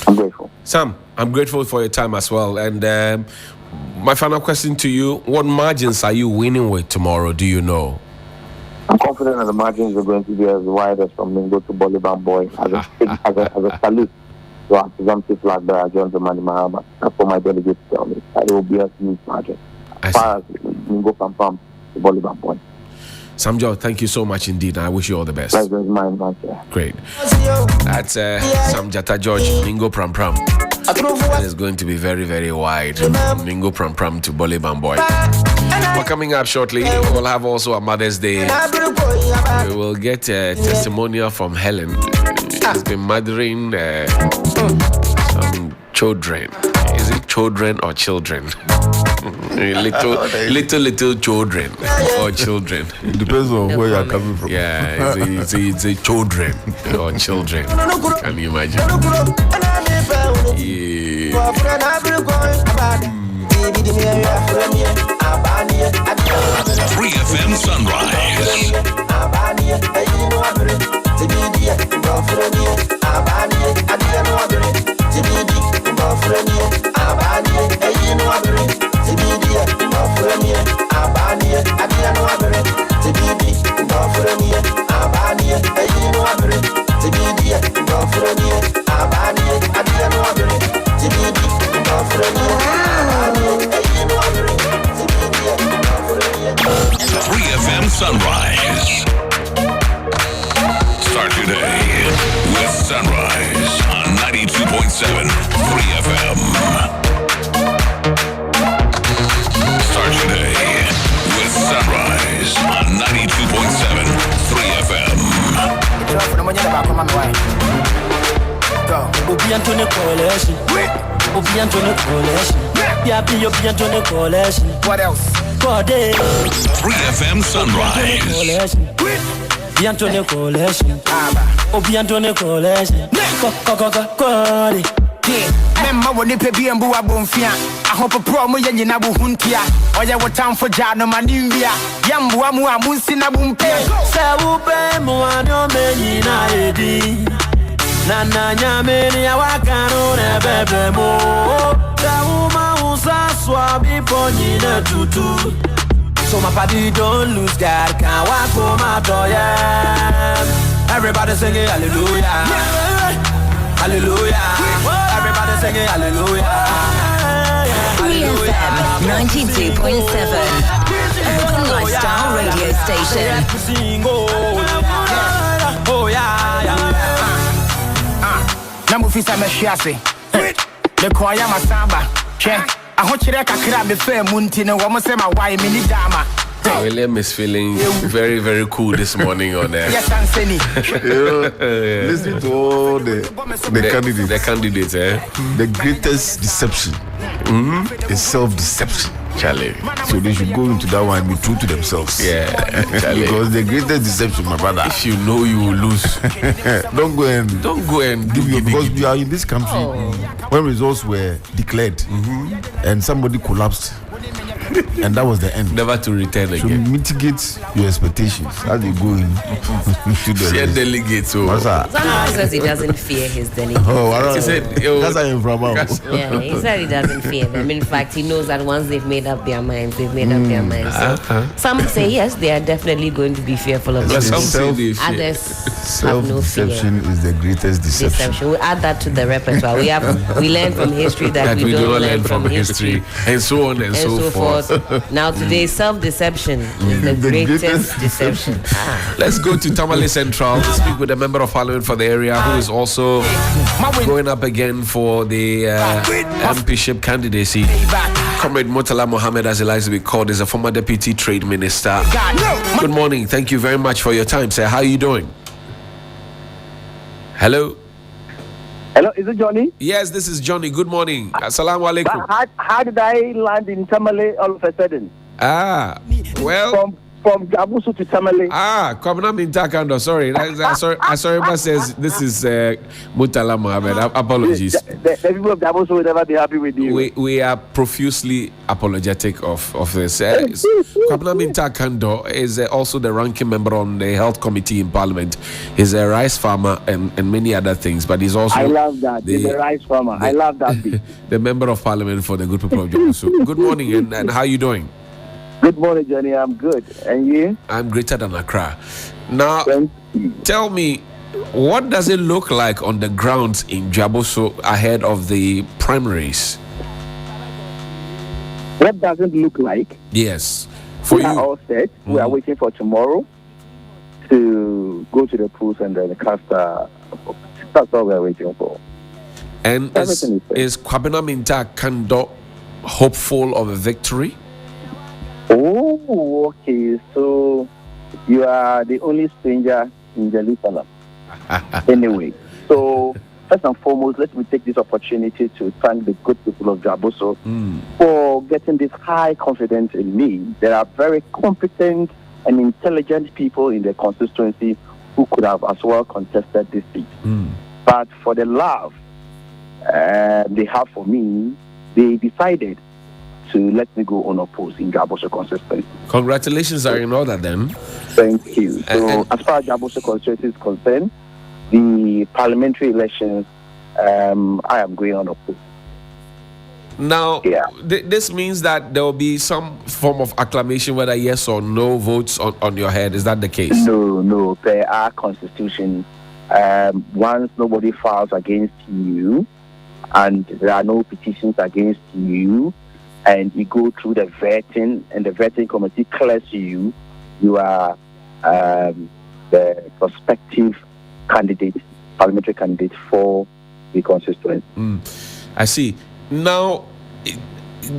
I'm grateful. Sam, I'm grateful for your time as well. And my final question to you, what margins are you winning with tomorrow, do you know? I'm confident that the margins are going to be as wide as from Mingo to Bolivar Boy as a salute to our presumptive flag bearer, John Dramani Mahama. That's what my delegates tell me. That it will be a huge margin. As far as Mingo Pam to Bolivar Boy. Sam George, thank you so much indeed. I wish you all the best. Great. That's Sam Jata George, Ningo Pram Pram. That is going to be very, very wide. Ningo Pram Pram to Bole Bamboy. Well, coming up shortly, we'll have also a Mother's Day. We will get a testimonial from Helen. She's been mothering some children. Is it children or children? little children or children. It depends on where you're coming from. Yeah, it's a children or children. Can you imagine? Yeah. 3FM Sunrise. Sunrise. Start today with Sunrise on 92.7 3FM. Start today with Sunrise on 92.7 3FM. What else? 3FM Sunrise. Bientone collection. Bientone collection. Memma woni pe bi embu abonfia. Ahopo pro mo yenyi na buhuntia. Oya wo time for jano manimvia. Yambu amu amunsi na bumpe. Se wo be mo anyo menyi na edi. Na nyame ni awakano ne bebe mo. Se wo ma usa swabi ponyi na tutu. So my body don't lose God, can't walk for my door, yeah. Everybody singing hallelujah, hallelujah. Everybody singing hallelujah, hallelujah. 92.7 Urban Lifestyle Radio Station. Oh yeah. Namufisa meshiase. The choir masamba. Check. I want you to grab the fair muntin and woman say my wife mini dama. William is feeling very, very cool this morning on there. Yes, I'm saying. Listen to all the candidates. The candidates, eh? The greatest deception is self-deception. Charlie. So they should go into that one and be true to themselves. Yeah, because the greatest deception, my brother. If you know you will lose, don't go and give you, because we are in this country when results were declared and somebody collapsed. and that was the end. Never to return So again. mitigate your expectations as you go in to the Fear race. delegates. Oh. What's that? Someone says he doesn't fear his delegates. Oh, I don't He said, know. That's how you're from. Yeah, he said he doesn't fear them. In fact, he knows that once they've made up their minds, they've made up their minds. So some say yes, they are definitely going to be fearful of But them. some say they fear. Others have no fear. Self-deception is the greatest deception. We add that to the repertoire. We learn from history that, we don't do not learn from history. and so on and so forth. Now today, self-deception is the greatest deception. Let's go to Tamale Central to speak with a member of parliament for the area who is also going up again for the MPship candidacy. Comrade Murtala Mohammed, as he likes to be called, is a former deputy trade minister. Good morning. Thank you very much for your time, sir. How are you doing? Hello? Hello, is it Johnny? Yes, this is Johnny. Good morning. Assalamu alaikum. How did I land in Tamale all of a sudden? Well, from Jabusu to Tamale. Kwabena Mintakando. Sorry. Asoriba says this is Murtala Mohammed. Apologies. The people of Jabusu will never be happy with you. We are profusely apologetic of this. Kwabena Mintakando is also the ranking member on the health committee in Parliament. He's a rice farmer and many other things, but he's also I love that. He's a rice farmer. I love that bit. The member of Parliament for the good people of Jabusu. Good morning, and how are you doing? Good morning, Johnny. I'm good. And you? I'm greater than Accra. Now, tell me, what does it look like on the grounds in Jabusu ahead of the primaries? What does it look like? Yes. We are all set. We are waiting for tomorrow to go to the polls and then cast a vote. That's all we are waiting for. And is Kwabena Mintakando hopeful of a victory? Oh, okay. So you are the only stranger in Jerusalem. Anyway, so first and foremost, let me take this opportunity to thank the good people of Jabuso for getting this high confidence in me. There are very competent and intelligent people in the constituency who could have as well contested this seat. But for the love they have for me, they decided to let me go unopposed in Jabuso constituency. Congratulations are in order then. Thank you. So as far as Jabuso constituency is concerned, the parliamentary elections, I am going unopposed. Now, this means that there will be some form of acclamation, whether yes or no votes on your head. Is that the case? No. Per our constitution, once nobody files against you and there are no petitions against you, and you go through the vetting, and the vetting committee clears you, you are the prospective candidate, parliamentary candidate for the constituency. I see. Now,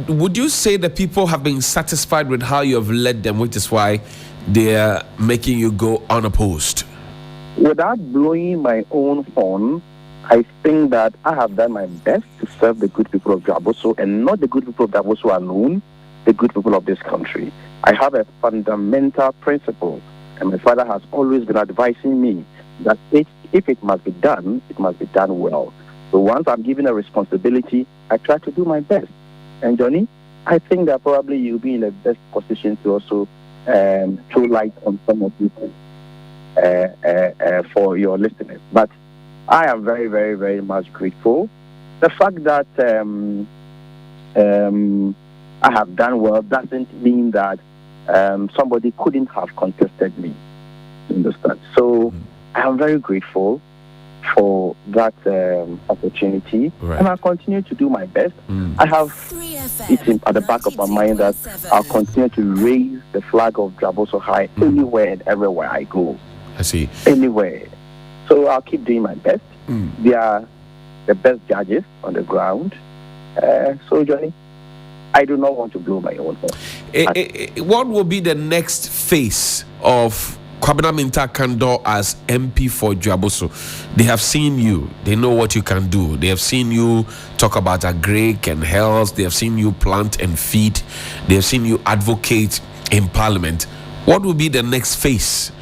would you say the people have been satisfied with how you have led them, which is why they are making you go unopposed? Without blowing my own horn, I think that I have done my best to serve the good people of Jabuso, and not the good people of Jabuso alone, the good people of this country. I have a fundamental principle, and my father has always been advising me that if it must be done, it must be done well. So once I'm given a responsibility, I try to do my best. And Johnny, I think that probably you'll be in the best position to also throw light on some of these things for your listeners. But I am very, very, very much grateful. The fact that I have done well doesn't mean that somebody couldn't have contested me. You understand? So I am very grateful for that opportunity, and I'll continue to do my best. I have it at the back of my mind that I'll continue to raise the flag of Jabuso high anywhere and everywhere I go. I see. Anywhere. So I'll keep doing my best. They are the best judges on the ground. So, Johnny, I do not want to blow my own horn. What will be the next phase of Kwabena Mintakando as MP for Jabuso? They have seen you. They know what you can do. They have seen you talk about agric and health. They have seen you plant and feed. They have seen you advocate in Parliament. What will be the next phase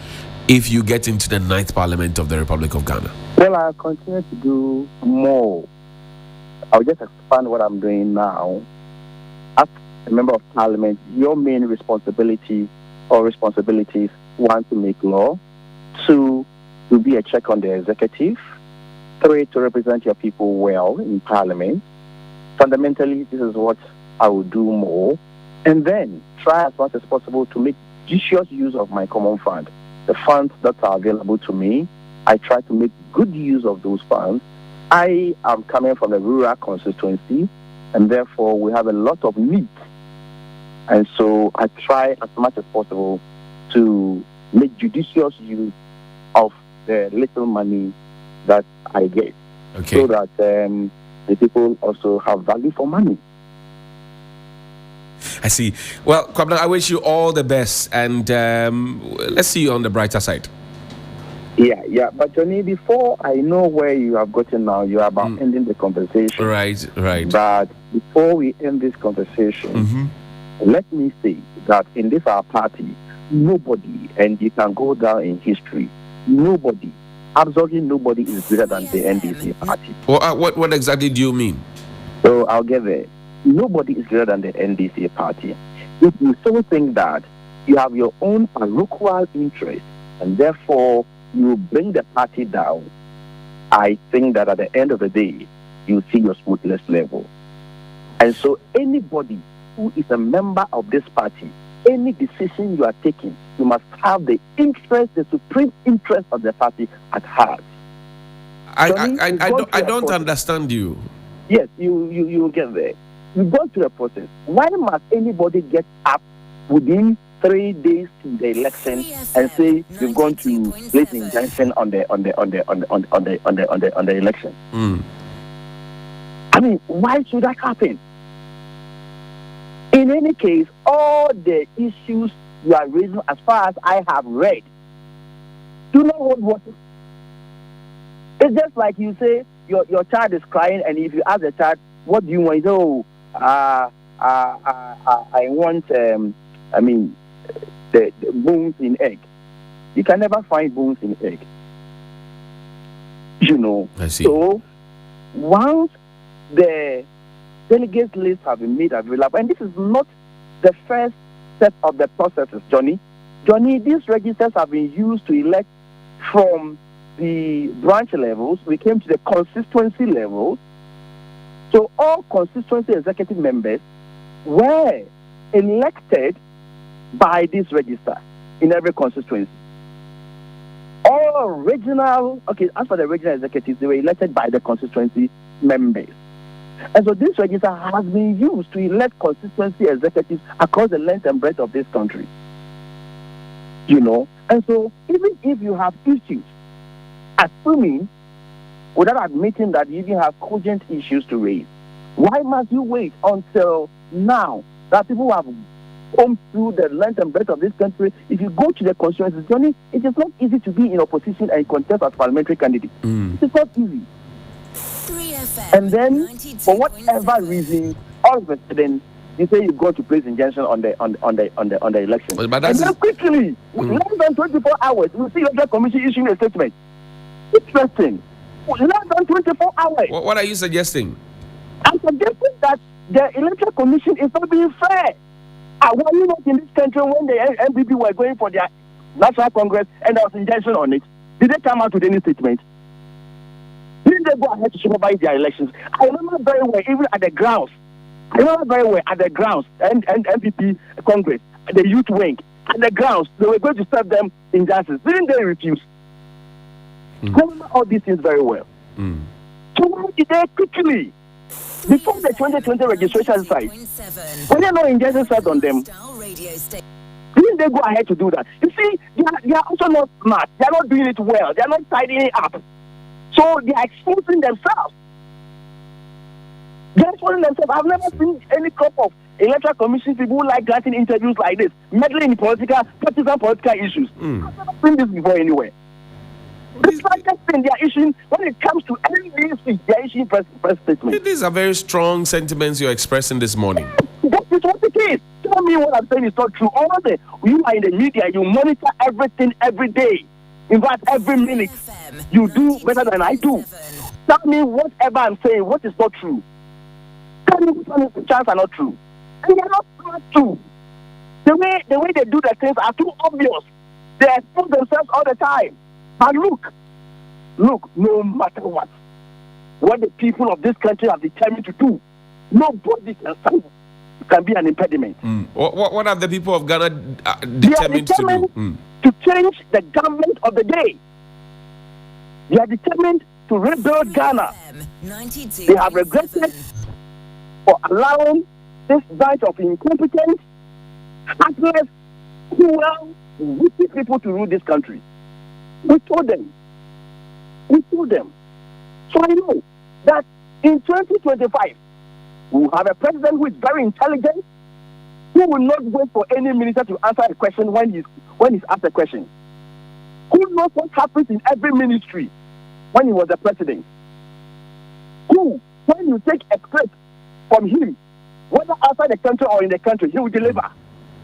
if you get into the 9th Parliament of the Republic of Ghana? Well, I'll continue to do more. I'll just expand what I'm doing now. a member of parliament, your main responsibility or responsibilities, one, to make law, two, to be a check on the executive, three, to represent your people well in parliament. Fundamentally, this is what I will do more. And then try as much as possible to make judicious use of my common fund. The funds that are available to me, I try to make good use of those funds. I am coming from a rural constituency, and therefore we have a lot of needs. And so I try as much as possible to make judicious use of the little money that I get, so that the people also have value for money. I see. Well, Kwabena, I wish you all the best, and let's see you on the brighter side. Yeah. But Johnny, before I know where you have gotten now, you are about ending the conversation. Right. But before we end this conversation, let me say that in this our party, nobody, and you can go down in history, nobody, absolutely nobody is greater than the NDC party. Well, what exactly do you mean? So I'll get there. Nobody is greater than the NDC party. If you still think that you have your own parochial interest and therefore you bring the party down, I think that at the end of the day, you see your smoothness level. And so anybody who is a member of this party, any decision you are taking, you must have the interest, the supreme interest of the party at heart. I don't understand you. Yes, you will get there. You go through a process. Why must anybody get up within 3 days to the election and say you're going to place an injunction on the election? I mean, why should that happen? In any case, all the issues you are raising, as far as I have read, do not hold water. It's just like you say your child is crying, and if you ask the child, what do you want? You say, I want, the bones in egg. You can never find bones in egg. You know. I see. So, once the delegates list have been made available, and this is not the first step of the processes, Johnny. These registers have been used to elect from the branch levels. We came to the constituency levels. So all constituency executive members were elected by this register in every constituency. All regional, as for the regional executives, they were elected by the constituency members. And so this register has been used to elect constituency executives across the length and breadth of this country. You know, and so even if you have issues, assuming without admitting that you even have cogent issues to raise, why must you wait until now that people have come through the length and breadth of this country? If you go to the constituencies, Johnny, it is not easy to be in opposition and contest as parliamentary candidate. It is not easy. And then, for whatever reason, all of a sudden, you say you go to place injunction on the election. But and then quickly, less than 24 hours, we see the commission issuing a statement. Interesting. Less than 24 hours. What are you suggesting? I'm suggesting that the electoral commission is not being fair. Were you not in this country when the MPP were going for their National Congress and there was injunction on it? Did they come out with any statement? Didn't they go ahead to supervise their elections? I remember very well, even at the grounds. And MPP Congress, the youth wing, at the grounds, they were going to serve them injustice. Didn't they refuse? I remember all these things very well. So why did they quickly, before the 2020 registration site, when there are no injustice served on them, didn't they go ahead to do that? You see, they are also not smart. They are not doing it well. They are not tidying it up. So they are exposing themselves. I've never seen any crop of electoral commission people who like granting interviews like this, meddling in partisan political issues. I've never seen this before anywhere. This thing they are issuing, when it comes to NDC, they are issuing press statements. These are very strong sentiments you're expressing this morning. That is what it is. Tell me what I'm saying is not true. You are in the media, you monitor everything every day. In fact, every minute, you do better than I do. Tell me whatever I'm saying, what is not true. Tell me which one is the chance are not true. And they're not smart too. The way they do the things are too obvious. They expose themselves all the time. But look, no matter what the people of this country have determined to do, nobody can be an impediment. What have the people of Ghana determined to do? To change the government of the day. They are determined to rebuild Ghana. They have regretted for allowing this bunch of incompetent, heartless, cruel, wicked people to rule this country. We told them. So I know that in 2025, we will have a president who is very intelligent, who will not wait for any minister to answer a question when he's asked a question. Who knows what happens in every ministry when he was the president? Who, when you take a script from him, whether outside the country or in the country, he will deliver.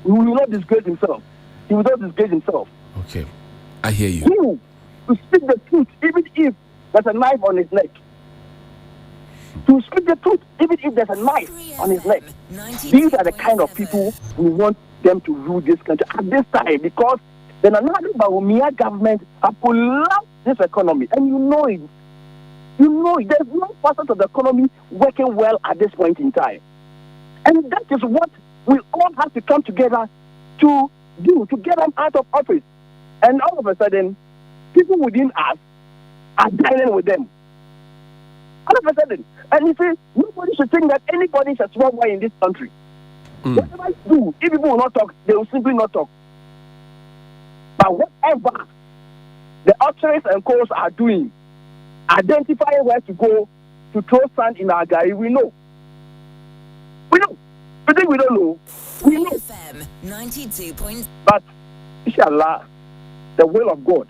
He will not disgrace himself. Okay, I hear you. Who, to speak the truth, even if there's a knife on his neck. To speak the truth, even if there's a knife on his neck. These are the kind of people we want them to rule this country at this time, because the Nana Bawumia government have collapsed this economy, and you know it. There's no facet of the economy working well at this point in time. And that is what we all have to come together to do, to get them out of office. And all of a sudden, people within us are dining with them. All of a sudden. And you see, nobody should think that anybody is a small boy in this country. Whatever you do, if people will not talk, they will simply not talk. But whatever the authorities and courts are doing, identifying where to go to throw sand in our gari, we know. You think we don't know? We know. FM 92. But inshallah, the will of God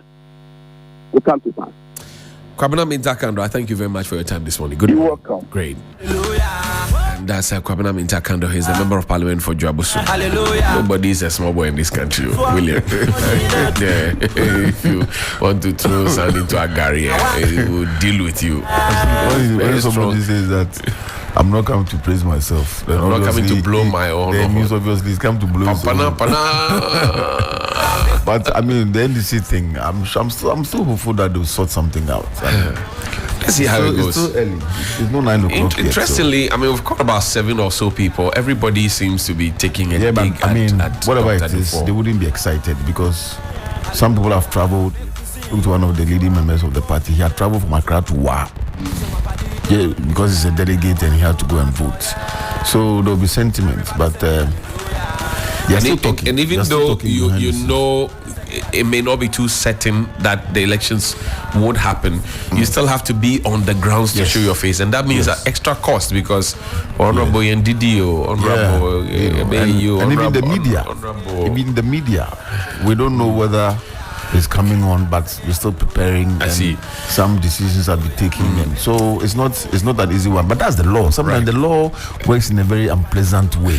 will come to pass. Kwabena Mintakando, I thank you very much for your time this morning. Good You're morning. welcome. Great. And that's Kwabena Mintakando. He's the member of parliament for Dwabusu. Nobody is a small boy in this country, William. Yeah. If you want to throw sand into a gari, it will deal with you. When somebody says that I'm not coming to praise myself, I'm not coming to blow my own. That means obviously it's come to blow his own. But I mean, the NDC thing, I'm still hopeful that they'll sort something out. Let's see how it goes. It's too early. It's not 9 o'clock yet. Interestingly, so. I mean, we've got about 7 or so people. Everybody seems to be taking a dig but I mean, whatever it is, before. they wouldn't be excited because some people have traveled. With one of the leading members of the party, he had traveled from Accra to Wa. Yeah, because he's a delegate and he had to go and vote. So there'll be sentiments, but and even though you know it may not be too certain that the elections won't happen, you still have to be on the grounds to show your face, and that means an extra cost because Honorable Ndidio, Honorable and even the media, we don't know whether is coming on, but we're still preparing. I see some decisions have been taken, and so it's not an easy one. But that's the law. Sometimes the law works in a very unpleasant way.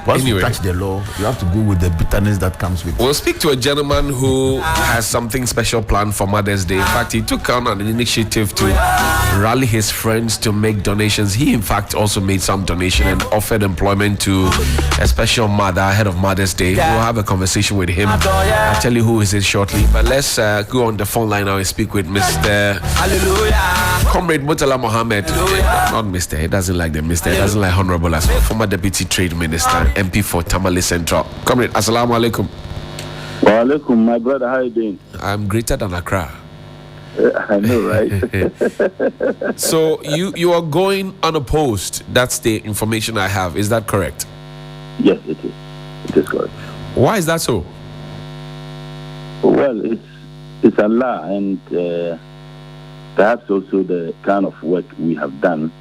Once you touch the law, you have to go with the bitterness that comes with it. We'll speak to a gentleman who has something special planned for Mother's Day. In fact, he took on an initiative to rally his friends to make donations. He, in fact, also made some donation and offered employment to a special mother ahead of Mother's Day. We'll have a conversation with him. I'll tell you who is it shortly. But let's go on the phone line now and speak with Mr. Comrade Murtala Mohammed. Not Mr. He doesn't like the Mr. He doesn't like Honorable as well. Former Deputy Trade Minister, MP for Tamale Central. Comrade, assalamu alaikum. Wa alaikum, my brother. How are you doing? I'm greater than Accra. I know, right? So you are going unopposed. That's the information I have. Is that correct? Yes, it is. It is correct. Why is that so? Well, it's Allah, and perhaps also the kind of work we have done.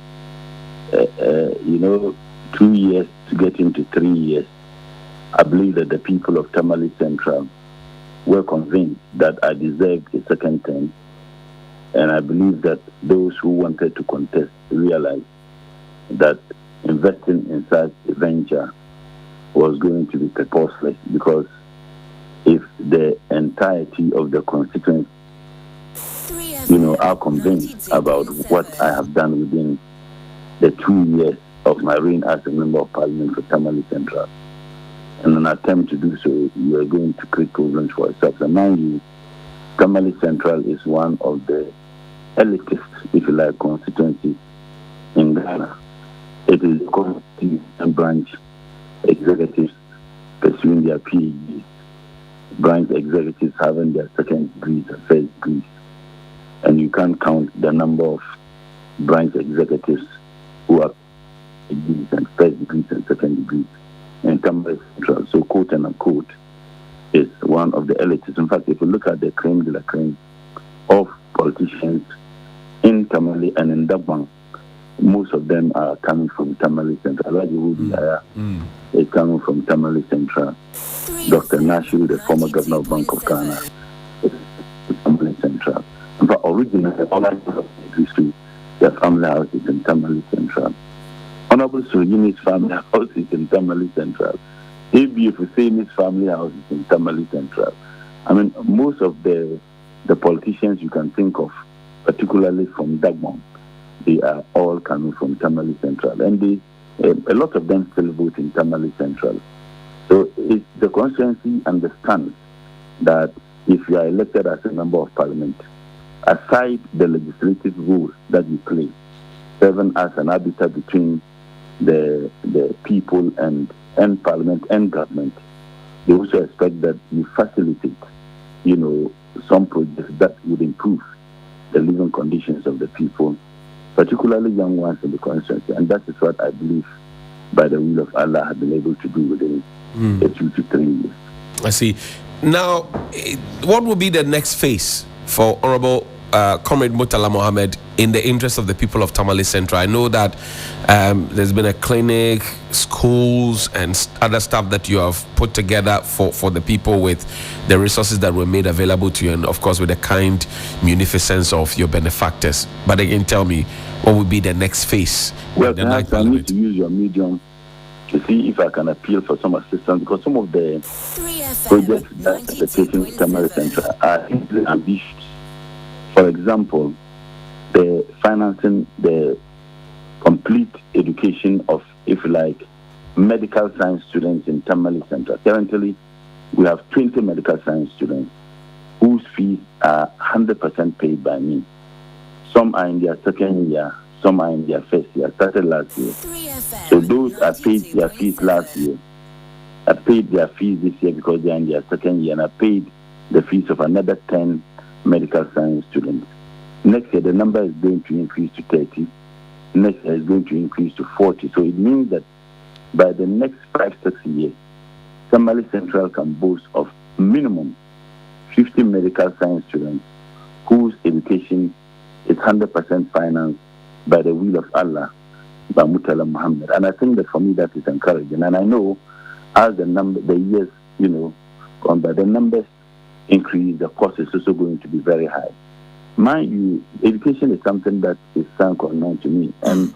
2 years to get into 3 years. I believe that the people of Tamale Central were convinced that I deserved a second term, and I believe that those who wanted to contest realized that investing in such a venture was going to be purposeless, because if the entirety of the constituents, are convinced about what I have done within the 2 years of my reign as a member of parliament for Tamale Central. In an attempt to do so, you are going to create problems for yourself. And mind you, Tamale Central is one of the elitist, if you like, constituencies in Ghana. It is a constituent branch executives pursuing their PhDs, branch executives having their second degrees and first degrees. And you can't count the number of branch executives who are PhDs and first degrees and second degrees in Tamale Central. So, quote and unquote, is one of the elites. In fact, if you look at the creme de la creme of politicians in Tamale and in Dagbang, most of them are coming from Tamale Central. Alaji is coming from Tamale Central. Dr. Nashu, the former governor of Bank of Ghana, is Tamale Central. In fact, originally, all I know of the history, their family house is in Tamale Central. Honorable Surini's family house is in Tamale Central. ABF Husseini's family house is in Tamale Central. I mean, most of the politicians you can think of, particularly from Dagbon, they are all coming from Tamale Central. And a lot of them still vote in Tamale Central. So the constituency understands that if you are elected as a member of parliament, aside the legislative role that you play, serving as an arbiter between the people and parliament and government, they also expect that you facilitate, some projects that would improve the living conditions of the people, particularly young ones in the constituency. And that is what I believe, by the will of Allah, have been able to do within 2 to 3 years. I see. Now, what will be the next phase for Honorable Comrade Murtala Mohammed in the interest of the people of Tamale Central? I know that there's been a clinic, schools, and other stuff that you have put together for the people with the resources that were made available to you, and of course with the kind munificence of your benefactors. But again, tell me, what would be the next phase? Well, perhaps I need to use your medium to see if I can appeal for some assistance, because some of the projects that are taking in Tamale Central are easily ambitious. For example, the financing the complete education of, if you like, medical science students in Tamale Central. Currently, we have 20 medical science students whose fees are 100% paid by me. Some are in their second year, some are in their first year, started last year. So those are paid their fees last year. I paid their fees this year because they are in their second year, and I paid the fees of another 10 medical science students. Next year, the number is going to increase to 30. Next year is going to increase to 40. So it means that by the next 5-6 years, Tamale Central can boast of minimum 50 medical science students whose education is 100% financed by the will of Allah, by Murtala Muhammad. And I think that for me that is encouraging. And I know as the years, gone by, the numbers increase, the cost is also going to be very high. Mind you, education is something that is sunk unknown to me. And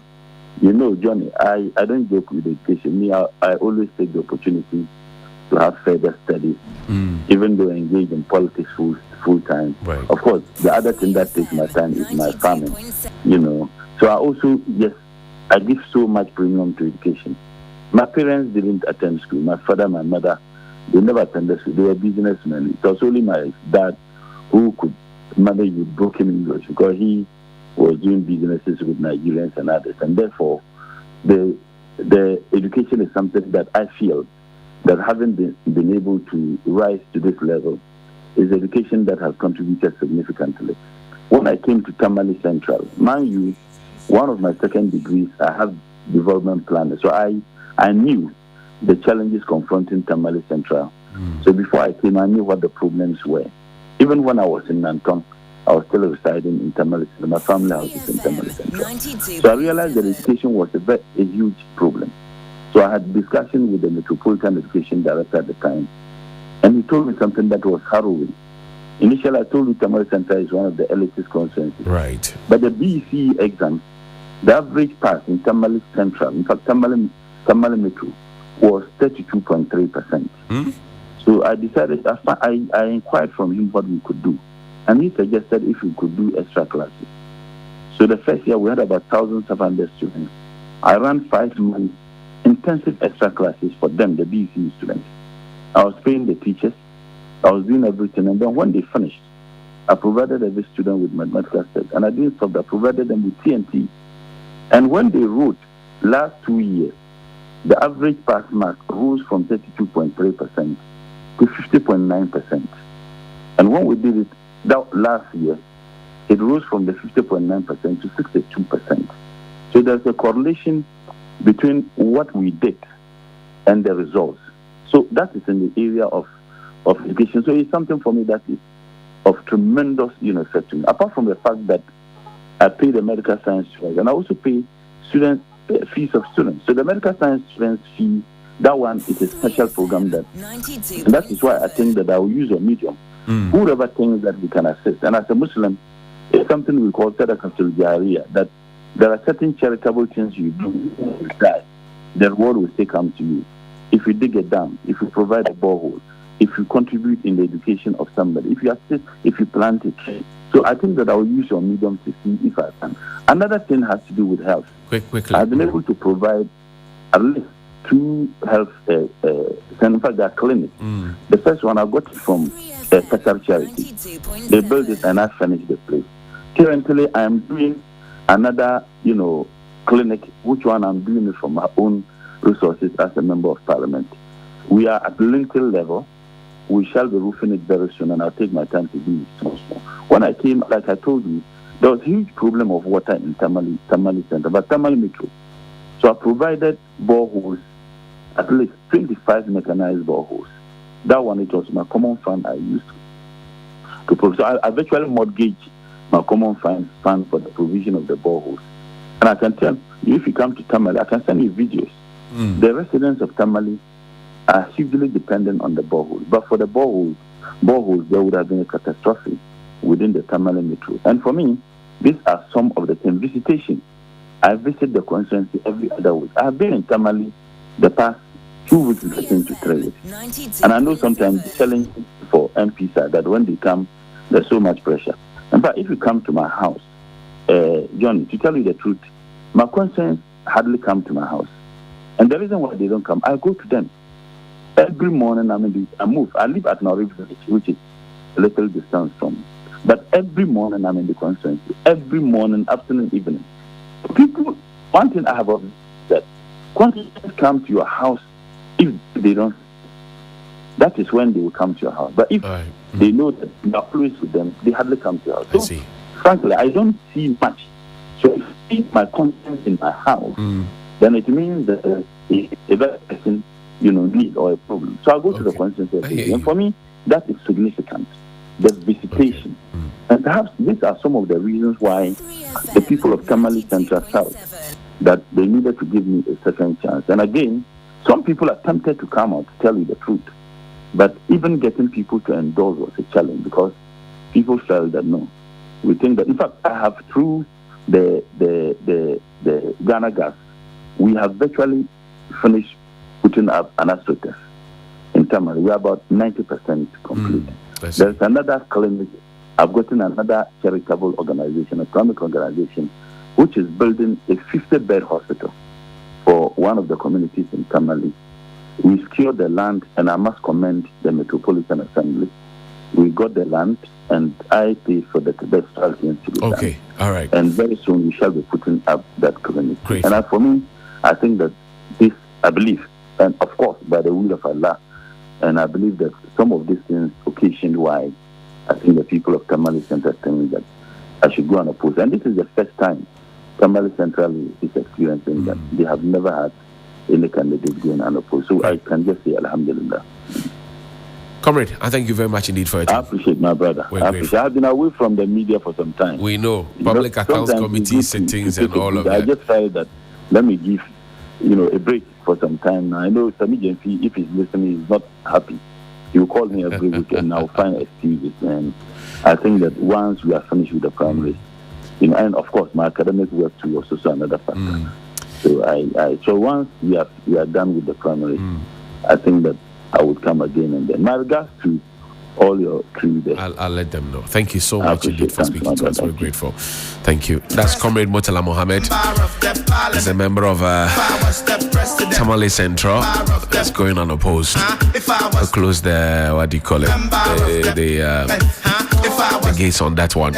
Johnny, I don't joke with education. Me, I always take the opportunity to have further studies, even though I engage in politics full time. Right. Of course, the other thing that takes my time is my farming. So I also, I give so much premium to education. My parents didn't attend school. My father, my mother, they never attended school. They were businessmen. It was only my dad who could manage with broken English because he was doing businesses with Nigerians and others. And therefore, the education is something that I feel that having been able to rise to this level is education that has contributed significantly. When I came to Tamale Central, mind you, one of my second degrees, I have development planning. So I knew the challenges confronting Tamale Central. So before I came, I knew what the problems were. Even when I was in Nanton, I was still residing in Tamale Central. My family house is in Tamale Central. So I realized that education was a huge problem. So I had discussion with the Metropolitan Education Director at the time, and he told me something that was harrowing. Initially, I told you Tamale Central is one of the elitist constituencies. Right. But the BEC exam, the average pass in Tamale Central, in fact, Tamale Metro, was 32.3%. So I decided, I inquired from him what we could do. And he suggested if we could do extra classes. So the first year we had about 1,700 students I ran 5 months intensive extra classes for them, the BC students. I was paying the teachers. I was doing everything. And then when they finished, I provided every student with mathematical sets. And I didn't stop that. I provided them with TNT. And when they wrote last 2 years, the average pass mark rose from 32.3% to 50.9%. And when we did it that last year, it rose from the 50.9% to 62%. So there's a correlation between what we did and the results. So that is in the area of education. So it's something for me that is of tremendous effect to me. Apart from the fact that I pay the medical science students, and I also pay students fees of students. So the medical science students fee, that one is a special program and that is why I think that I will use a medium. Whoever thinks that we can assist. And as a Muslim, it's something we call sadaqatul jariyah, that there are certain charitable things you do that the reward will still come to you. If you dig a dam, if you provide a borehole, if you contribute in the education of somebody, if you assist, if you plant a tree. So I think that I will use your medium to see if I can. Another thing has to do with health. Quickly. I've been able to provide at least 2 health center clinics. The first one I got it from Qatar Charity. They built it and I finished the place. Currently, I am doing another, clinic, which one I'm doing it from my own resources as a member of parliament. We are at lintel level. We shall be roofing it very soon, and I'll take my time to do it small. When I came, like I told you, there was a huge problem of water in Tamale Center, but Tamale Metro. So I provided boreholes, at least 25 mechanized boreholes. That one, it was my common fund I used to provide. So I virtually mortgaged my common fund for the provision of the boreholes. And I can tell you, if you come to Tamale, I can send you videos. The residents of Tamale are hugely dependent on the boreholes. But for the boreholes, there would have been a catastrophe within the Tamale Metro. And for me, these are some of the things. Visitation. I visit the constituency every other week. I have been in Tamale the past 2 weeks to 3 weeks. And I know sometimes the challenge for MPs are that when they come, there's so much pressure. In fact, if you come to my house, Johnny, to tell you the truth, my concerns hardly come to my house. And the reason why they don't come, I go to them. Every morning I move. I live at Norwich Village, which is a little distance from me. But every morning I'm in the constituency. Every morning, afternoon, evening. People, one thing I have observed is that constituents come to your house if they don't. That is when they will come to your house. But if they know that you are always with them, they hardly come to your house. So, frankly, I don't see much. So if I see my conscience in my house, then it means that a better person, need or a problem. So I'll go to the constituency. And for me, that is significant. The visitation. And perhaps these are some of the reasons why the people of Tamale Central South, that they needed to give me a second chance. And again, some people are tempted to come out to tell you the truth. But even getting people to endorse was a challenge because people felt that no. We think that, in fact, I have through the Ghana Gas, we have virtually finished putting up an astroturf in Tamale. We are about 90% complete. There's another clinic. I've gotten another charitable organization, a economic organization, which is building a 50-bed hospital for one of the communities in Tamale. We secured the land, and I must commend the Metropolitan Assembly. We got the land, and I pay for the best things to be done. Okay, all right. And very soon we shall be putting up that clinic. Great. And as for me, I think that this, I believe, and of course, by the will of Allah, and I believe that some of these things occasioned why I think the people of Tamale Central think that I should go and oppose. And this is the first time Tamale Central is experiencing that. They have never had any candidate going unopposed. So I can just say Alhamdulillah. Comrade, I thank you very much indeed for it. I appreciate my brother. I've been away from the media for some time. We know. Public Accounts Committee sittings and all of that. I just felt that let me give, a break for some time now. I know Sami Jenfi, if he's listening, he's not happy. He will call me every week and I'll find excuses. And I think that once we are finished with the primaries, and of course my academic work too was also another factor. So once we are done with the primaries, I think that I would come again and then. My regards to all your crew there. I'll let them know. Thank you so much indeed for speaking to us. We're grateful. Thank you. That's Comrade Murtala Mohammed. He's a member of Tamale Central. That's going unopposed. We'll close the, what do you call it? The gates on that one.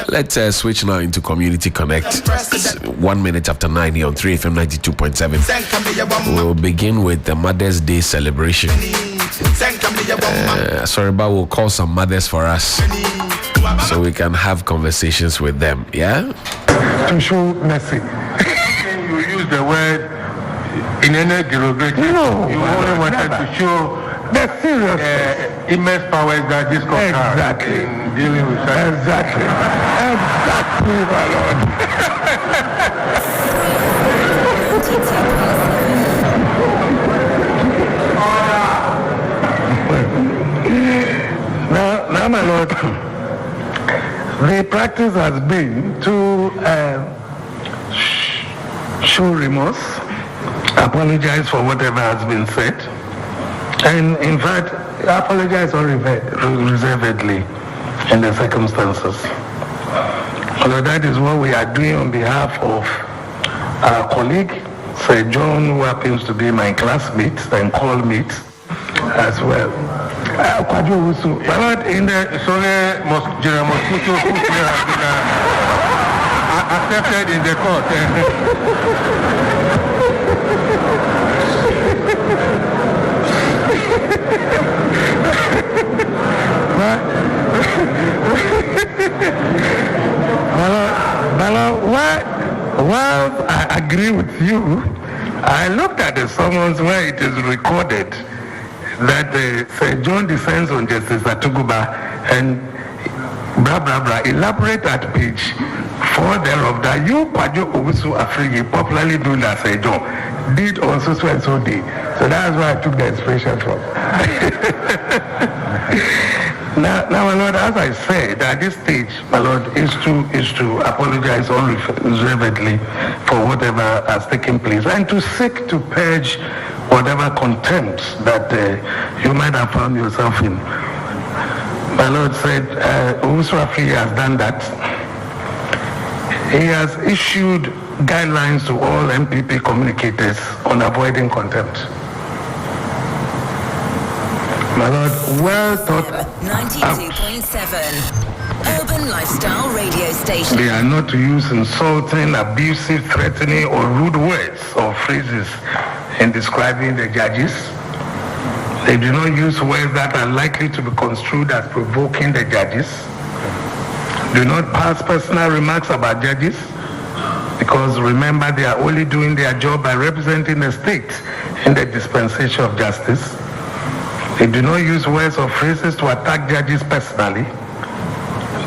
Let's switch now into Community Connect. It's 1 minute after 9 here on 3FM 92.7. We'll begin with the Mother's Day celebration. Sorry, but we'll call some mothers for us so we can have conversations with them. Yeah? To show mercy. You use the word in any derogatory. No, you only wanted to show the serious immense powers that this court has in dealing with such. Exactly, my lord. Now, my lord, the practice has been to show remorse, apologize for whatever has been said, and in fact, apologize unreservedly in the circumstances. So that is what we are doing on behalf of our colleague, Sir John, who happens to be my classmate and callmate as well. But in the General Mosquito who has been accepted in the court. Well, I agree with you. I looked at the summons where it is recorded that Sir John descends on Justice Atuguba and elaborate at page 4 thereof that you, Kwajo Owusu Afrigi, popularly known as Sir John, did on so and so day. So that's where I took the inspiration from. Now, my lord, as I said, at this stage, my lord, is to apologize unreservedly for whatever has taken place and to seek to purge whatever contempt that you might have found yourself in. My lord said, Owusu Afrigi has done that. He has issued guidelines to all MPP communicators on avoiding contempt. My lord, well thought. 92.7 Urban Lifestyle Radio Station. They are not to use insulting, abusive, threatening, or rude words or phrases in describing the judges. They do not use words that are likely to be construed as provoking the judges. Do not pass personal remarks about judges, because remember, they are only doing their job by representing the state in the dispensation of justice. They do not use words or phrases to attack judges personally.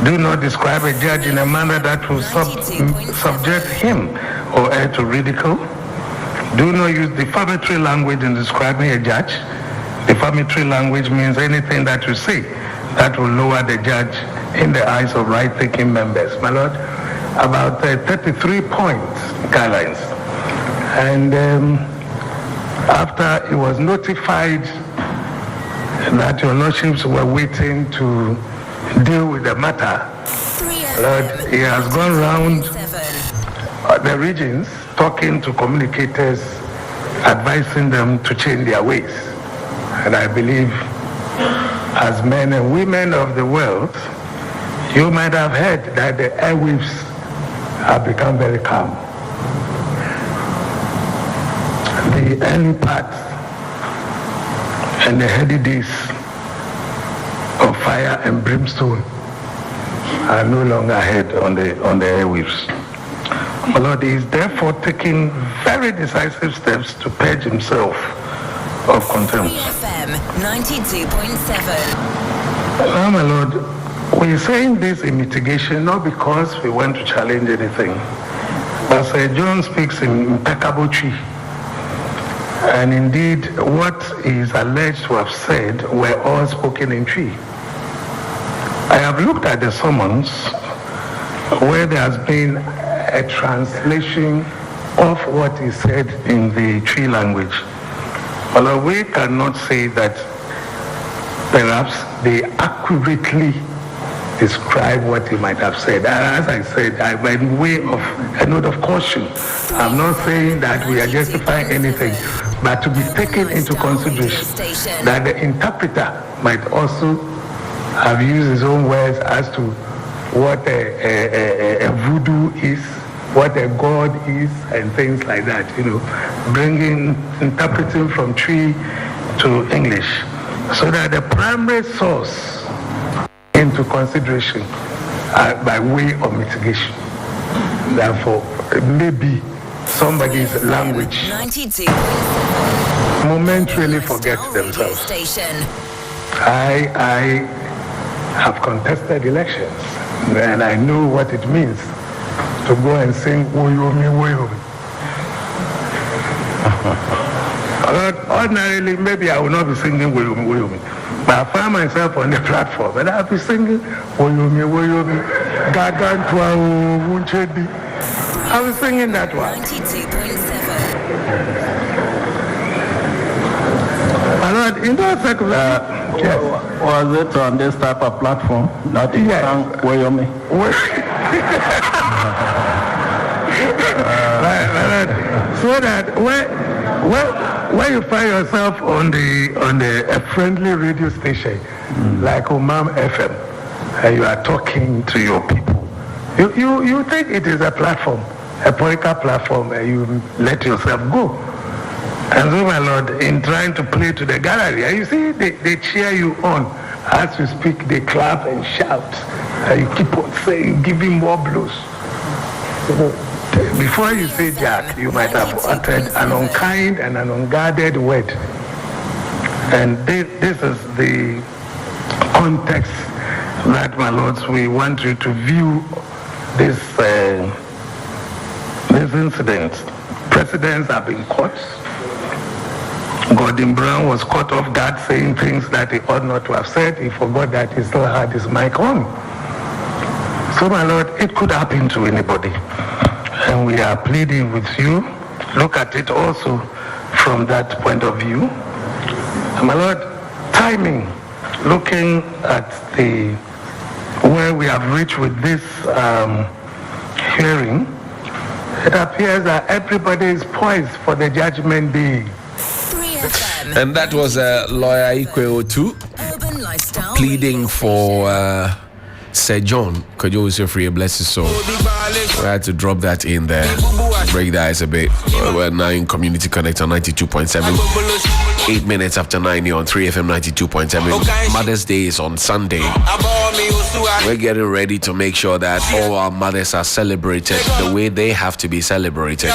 Do not describe a judge in a manner that will subject him or her to ridicule. Do not use defamatory language in describing a judge. Defamatory language means anything that you say that will lower the judge in the eyes of right-thinking members. My lord, about 33 points guidelines. And after he was notified that your lordships were waiting to deal with the matter, Lord, he has gone round the regions talking to communicators, advising them to change their ways. And I believe, as men and women of the world, you might have heard that the airwaves have become very calm. The early part and the heady days of fire and brimstone are no longer ahead on the airwaves. My Lord, he is therefore taking very decisive steps to purge himself of contempt. FM 92.7. Now, my Lord, we're saying this in mitigation not because we want to challenge anything, but Sir John speaks in impeccable tree. And indeed, what is alleged to have said were all spoken in tree. I have looked at the summons where there has been a translation of what is said in the tree language. Although we cannot say that perhaps they accurately describe what he might have said. As I said, by way of a note of caution, I'm not saying that we are justifying anything, but to be taken into consideration that the interpreter might also have used his own words as to what a voodoo is, what a god is, and things like that, interpreting from Tree to English, so that the primary source into consideration by way of mitigation. Therefore, maybe somebody's language momentarily forgets themselves. I have contested elections, and I know what it means to go and sing Woyomi Woyomi. Ordinarily, maybe I will not be singing Woyomi Woyomi, but I find myself on the platform and I'll be singing Woyomi Woyomi, Gagantua Wunchedi. I'll be singing that one. 92.7. In that circumstance, yes. Was it on this type of platform that you sang Woyomi? So that when you find yourself on a friendly radio station like Umam FM, and you are talking to your people, you think it is a platform, a political platform, and you let yourself go. And so, my Lord, in trying to play to the gallery, and you see, they cheer you on. As you speak, they clap and shout, and you keep on saying, giving more blows. Before you say Jack, you might have uttered an unkind and an unguarded word. And this is the context that, my lords, we want you to view this incident. Presidents have been caught. Gordon Brown was caught off guard saying things that he ought not to have said. He forgot that he still had his mic on. So, my lord, it could happen to anybody. And we are pleading with you. Look at it also from that point of view. And my lord, timing, looking at where we have reached with this hearing, it appears that everybody is poised for the judgment day. And that was lawyer Ikwe Otu pleading for Sir John Kojo Free Blessed Soul. We had to drop that in there, break the ice a bit. We're now in Community Connect on 92.7. 8 minutes after 9 here on 3FM 92.7. Mother's Day is on Sunday. We're getting ready to make sure that all our mothers are celebrated the way they have to be celebrated.